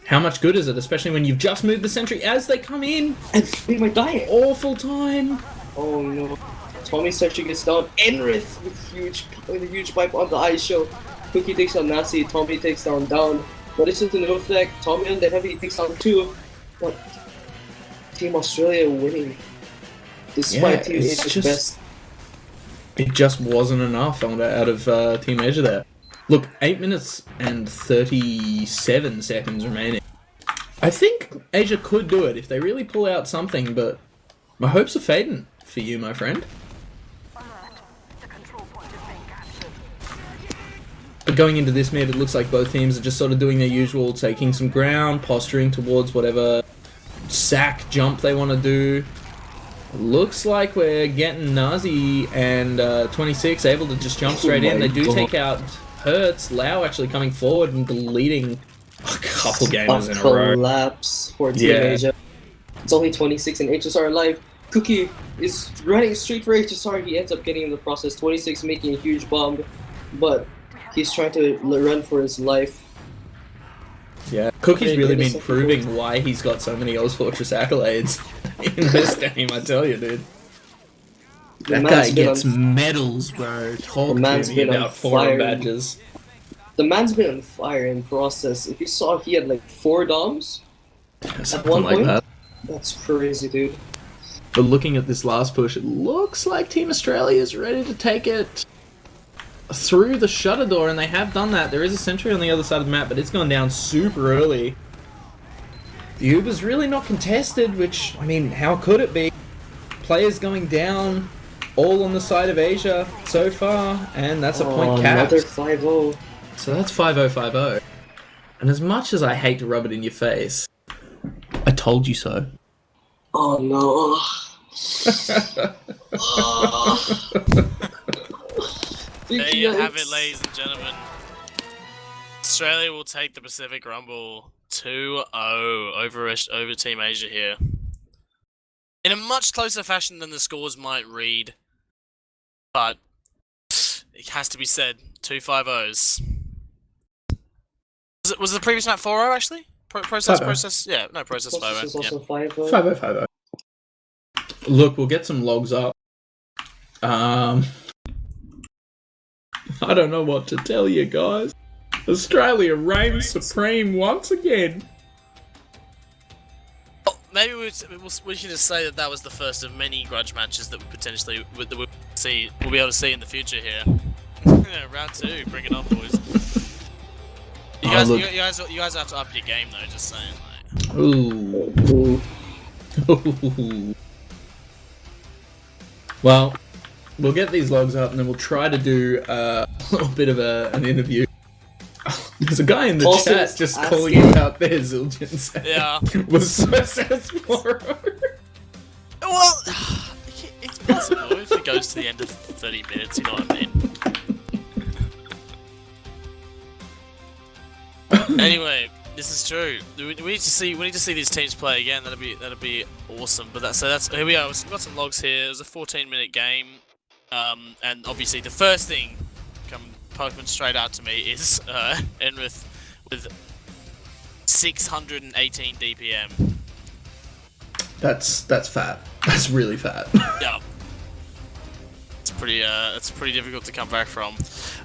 S4: how much good is it? Especially when you've just moved the sentry as they come in.
S2: And they might die.
S4: Awful time.
S2: Oh no. Tommy's sentry gets down. Enrith with a huge pipe on the Aisha. Cookie takes down Nasi. Tommy takes down. But it's into no effect. Tommy and the heavy takes down 2. But Team Australia winning. Despite Team
S4: it's
S2: Asia's
S4: just-
S2: best.
S4: It just wasn't enough out of Team Asia there. Look, 8 minutes and 37 seconds remaining. I think Asia could do it if they really pull out something, but my hopes are fading for you, my friend.
S5: Alert. The control point is being captured.
S4: But going into this mid, it looks like both teams are just sort of doing their usual, taking some ground, posturing towards whatever sack jump they want to do. Looks like we're getting Nazi and 26 able to just jump straight in. They do take out Hertz. Lau actually coming forward and deleting a couple gamers in a row.
S2: Collapse for Team Asia. It's only 26 and HSR alive. Cookie is running straight for HSR. He ends up getting in the process. 26 making a huge bomb, but he's trying to run for his life.
S4: Yeah, Cookie's really been proving why he's got so many Oz Fortress accolades. in this game, I tell you, dude.
S2: The
S4: That
S2: man's
S4: guy
S2: been
S4: gets
S2: on-
S4: medals, bro. Talk to
S2: man's
S4: me
S2: been on
S4: about forum
S2: fire.
S4: badges.
S2: The man's been on fire in process. If you saw, he had like 4 DOMs.
S4: Something
S2: one
S4: like
S2: point?
S4: that.
S2: That's crazy, dude.
S4: But looking at this last push, it looks like Team Australia is ready to take it through the shutter door, and they have done that. There is a sentry on the other side of the map, but it's gone down super early. The Uber's really not contested, which, I mean, how could it be? Players going down, all on the side of Asia so far, and that's a point capped.
S2: Another 5-0.
S4: So that's 5-0-5-0. And as much as I hate to rub it in your face, I told you so.
S2: Oh no.
S3: There you have it, ladies and gentlemen. Australia will take the Pacific Rumble 2-0 over Team Asia here. In a much closer fashion than the scores might read. But it has to be said, 2 5-0s. Was the previous map 4-0 actually? Process? Yeah, no, Process 5-0.
S2: Process is
S3: Yeah.
S2: also 5-0.
S4: 5-0-5-0. Look, we'll get some logs up. I don't know what to tell you guys. Australia reigns supreme once again.
S3: Well, maybe we should just say that was the first of many grudge matches that we potentially we'll be able to see in the future here. Round 2, bring it on, boys. You guys have to up your game though. Just saying. Like.
S4: Ooh. Well, we'll get these logs up and then we'll try to do a little bit of an interview. There's a guy in the
S2: Also,
S4: chat just
S2: asking-
S4: calling you out there, Zildjian. saying,
S3: Yeah.
S4: Was Process 4-0.
S3: Well, it's possible if it goes to the end of 30 minutes. You know what I mean? Anyway, this is true. We need to see these teams play again. That'd be awesome. But that's here we are. We've got some logs here. It was a 14-minute game, and obviously the first thing coming straight out to me is Enrith with 618 DPM.
S4: That's fat. That's really fat.
S3: Yeah. It's pretty difficult to come back from.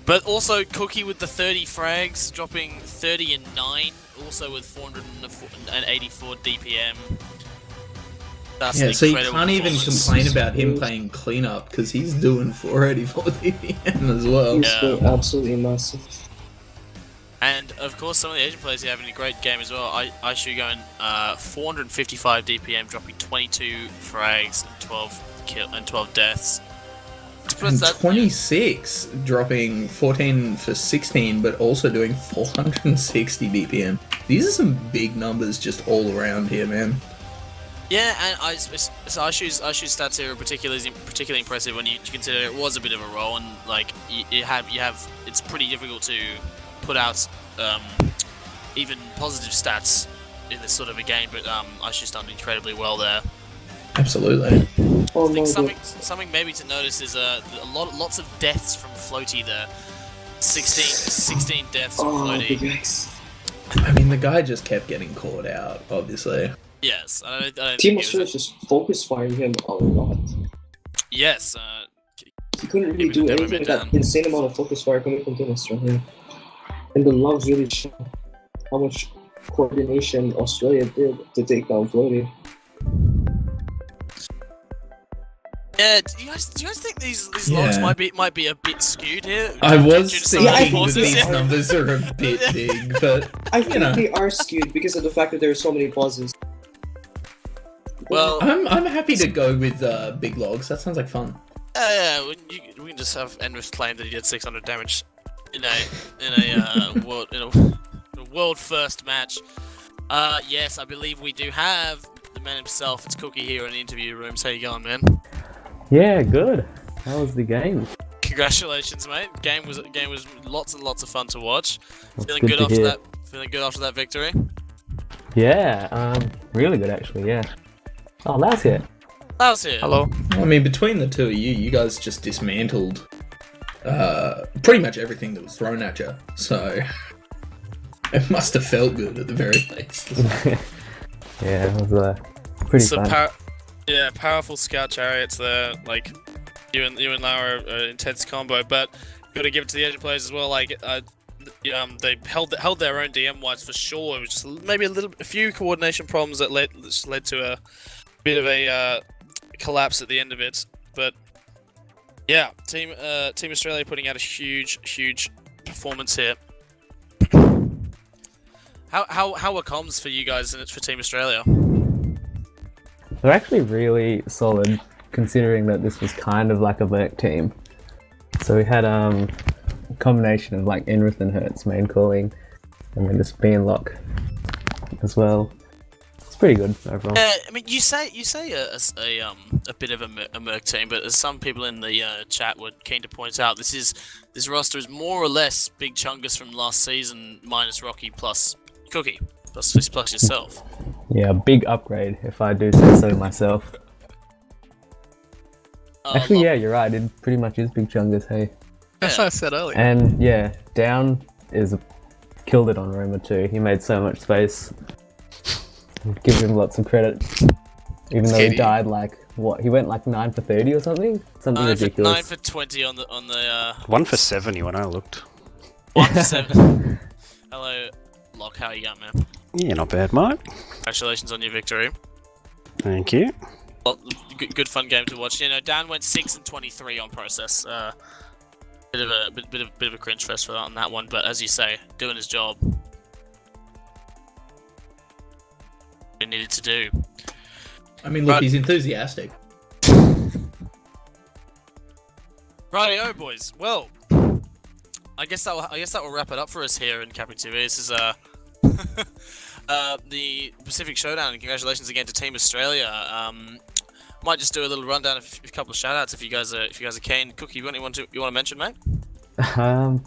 S3: But also Cookie with the 30 frags, dropping 30 and 9, also with 484 DPM. That's
S4: Yeah,
S3: an
S4: so you
S3: incredible
S4: can't even
S3: performance.
S4: complain about him playing cleanup because he's doing 484 DPM as well.
S2: He's
S3: Yeah.
S2: been absolutely massive.
S3: And of course, some of the Asian players are having a great game as well. Aishu going 455 DPM, dropping 22 frags and 12 deaths.
S4: And 26 dropping 14 for 16, but also doing 460 DPM. These are some big numbers just all around here, man.
S3: Yeah, and Aishu's stats here are particularly impressive when you consider it was a bit of a roll, and like you have it's pretty difficult to put out even positive stats in this sort of a game, but Aishu's done incredibly well there.
S4: Absolutely.
S2: Oh
S3: I
S2: no,
S3: think something maybe to notice is lots of deaths from Floaty there. 16 deaths from
S2: oh,
S3: Floaty.
S2: big X.
S4: I mean, the guy just kept getting caught out, obviously.
S3: Yes, I don't
S2: Team
S3: think
S2: Australia just focus firing him a lot.
S3: Yes,
S2: He couldn't really
S3: Keeping
S2: do
S3: the
S2: anything with
S3: demo
S2: that insane amount of focus fire coming from Team Australia. And the logs really show how much coordination Australia did to take down Floaty.
S3: yeah. Do you guys think these logs
S4: Yeah.
S3: might be a bit skewed here?
S4: I was
S3: Due to some of the
S4: thinking that
S3: forces,
S4: these
S3: yeah.
S4: numbers are a bit big, but
S2: I think
S4: know.
S2: they are skewed because of the fact that there are so many pauses.
S3: Well,
S4: I'm happy to go with big logs. That sounds like fun.
S3: yeah, we can just have Enrith claim that he did 600 damage in a world first match. Yes, I believe we do have the man himself. It's Cookie here in the interview room. How you going, man?
S6: Yeah, good. How was the game?
S3: Congratulations, mate. Game was lots and lots of fun to watch.
S6: That's
S3: Feeling
S6: good
S3: good
S6: to
S3: after
S6: hear.
S3: that. Feeling good after that victory.
S6: Yeah, really good actually. Yeah. Oh, Lau's here.
S3: Lau's here.
S6: Hello.
S4: I mean, between the two of you guys just dismantled pretty much everything that was thrown at you. So it must have felt good at the very least.
S6: Yeah, it was pretty
S3: So
S6: fun.
S3: Yeah, powerful scout chariots there. Like, you and Lara are an intense combo, but got to give it to the Asian players as well. Like, they held their own DM wise for sure. It was just maybe a few coordination problems that led to a bit of a collapse at the end of it. But yeah, Team Australia putting out a huge performance here. How are comms for you guys and it's for Team Australia?
S6: They're actually really solid, considering that this was kind of like a Merc team. So we had a combination of like Enrith and Hertz main calling, and then just me and Locke as well. It's pretty good overall.
S3: I mean, you say a bit of a Merc team, but as some people in the chat were keen to point out, this roster is more or less Big Chungus from last season minus Rocky plus Cookie plus yourself.
S6: Yeah, big upgrade if I do say so myself. Actually, yeah, you're right. It pretty much is Big Chungus. Hey.
S7: That's what I said earlier.
S6: And yeah, Down killed it on Roma too. He made so much space. Give him lots of credit. Even though he died like what? He went like 9 for 30 or something. Something ridiculous.
S3: 9 for 20 on the.
S8: 1 for 70 when I looked.
S3: 1 for 7. Hello, Locke. How you going, man?
S8: Yeah, not bad, mate.
S3: Congratulations on your victory.
S8: Thank you.
S3: Good fun game to watch. You know, Dan went 6 and 23 on process. Bit of a cringe fest on that one, but as you say, doing his job. He needed to do.
S4: I mean, look, he's enthusiastic.
S3: Rightio, boys. Well, I guess that will wrap it up for us here in Capping TV. This is the Pacific Showdown, and congratulations again to Team Australia. Might just do a little rundown of a couple of shoutouts if you guys are keen. Cookie, you want to mention, mate?
S6: Shout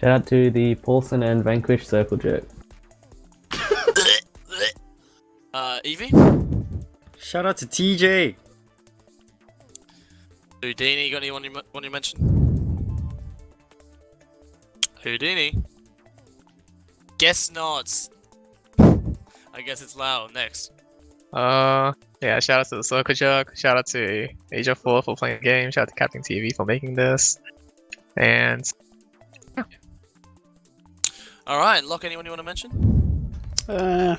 S6: out to the Paulson and Vanquish Circle Jerk.
S3: Evie?
S1: Shout out to TJ.
S3: Houdini, got anyone you want to mention? Houdini? Guess not. I guess it's Lau next.
S7: Yeah, shout out to the Circle Jerk, shout out to Asia 4 for playing the game, shout out to Captain TV for making this, and yeah.
S3: Alright, Locke, anyone you want to mention?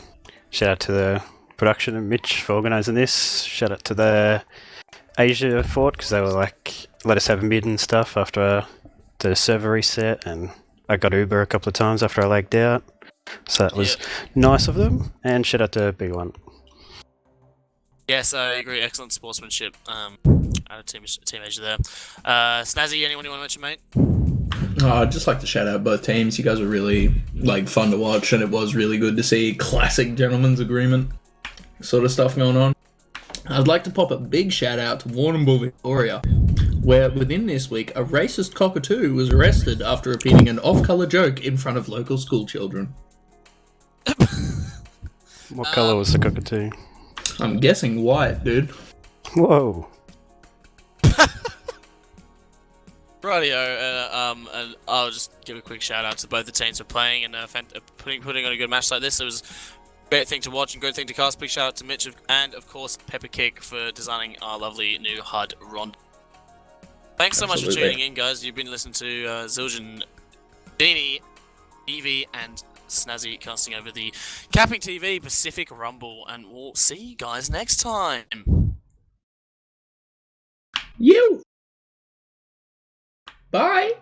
S8: Shout out to the production and Mitch for organising this. Shout out to the Asia Fort because they were like, let us have a mid and stuff after the server reset, and I got Uber a couple of times after I lagged out. So that was nice of them, and shout out to Big One.
S3: Yes, I agree. Excellent sportsmanship out of Team Asia there. Snazzy, anyone you want to mention, mate?
S4: I'd just like to shout out both teams. You guys were really fun to watch, and it was really good to see classic gentleman's agreement sort of stuff going on. I'd like to pop a big shout out to Warrnambool, Victoria, where within this week a racist cockatoo was arrested after repeating an off-colour joke in front of local school children.
S8: What colour was the cockatoo?
S4: I'm guessing white, dude.
S8: Whoa.
S3: Rightio, and I'll just give a quick shout out to both the teams for playing and putting on a good match like this. It was a great thing to watch and great thing to cast. Big shout out to Mitch and of course Pepper Kick for designing our lovely new HUD Rond. Thanks so much for tuning in, guys. You've been listening to Zildjian, Dini, Evie, and Snazzy casting over the Capping TV Pacific Rumble, and we'll see you guys next time.
S4: You. Bye.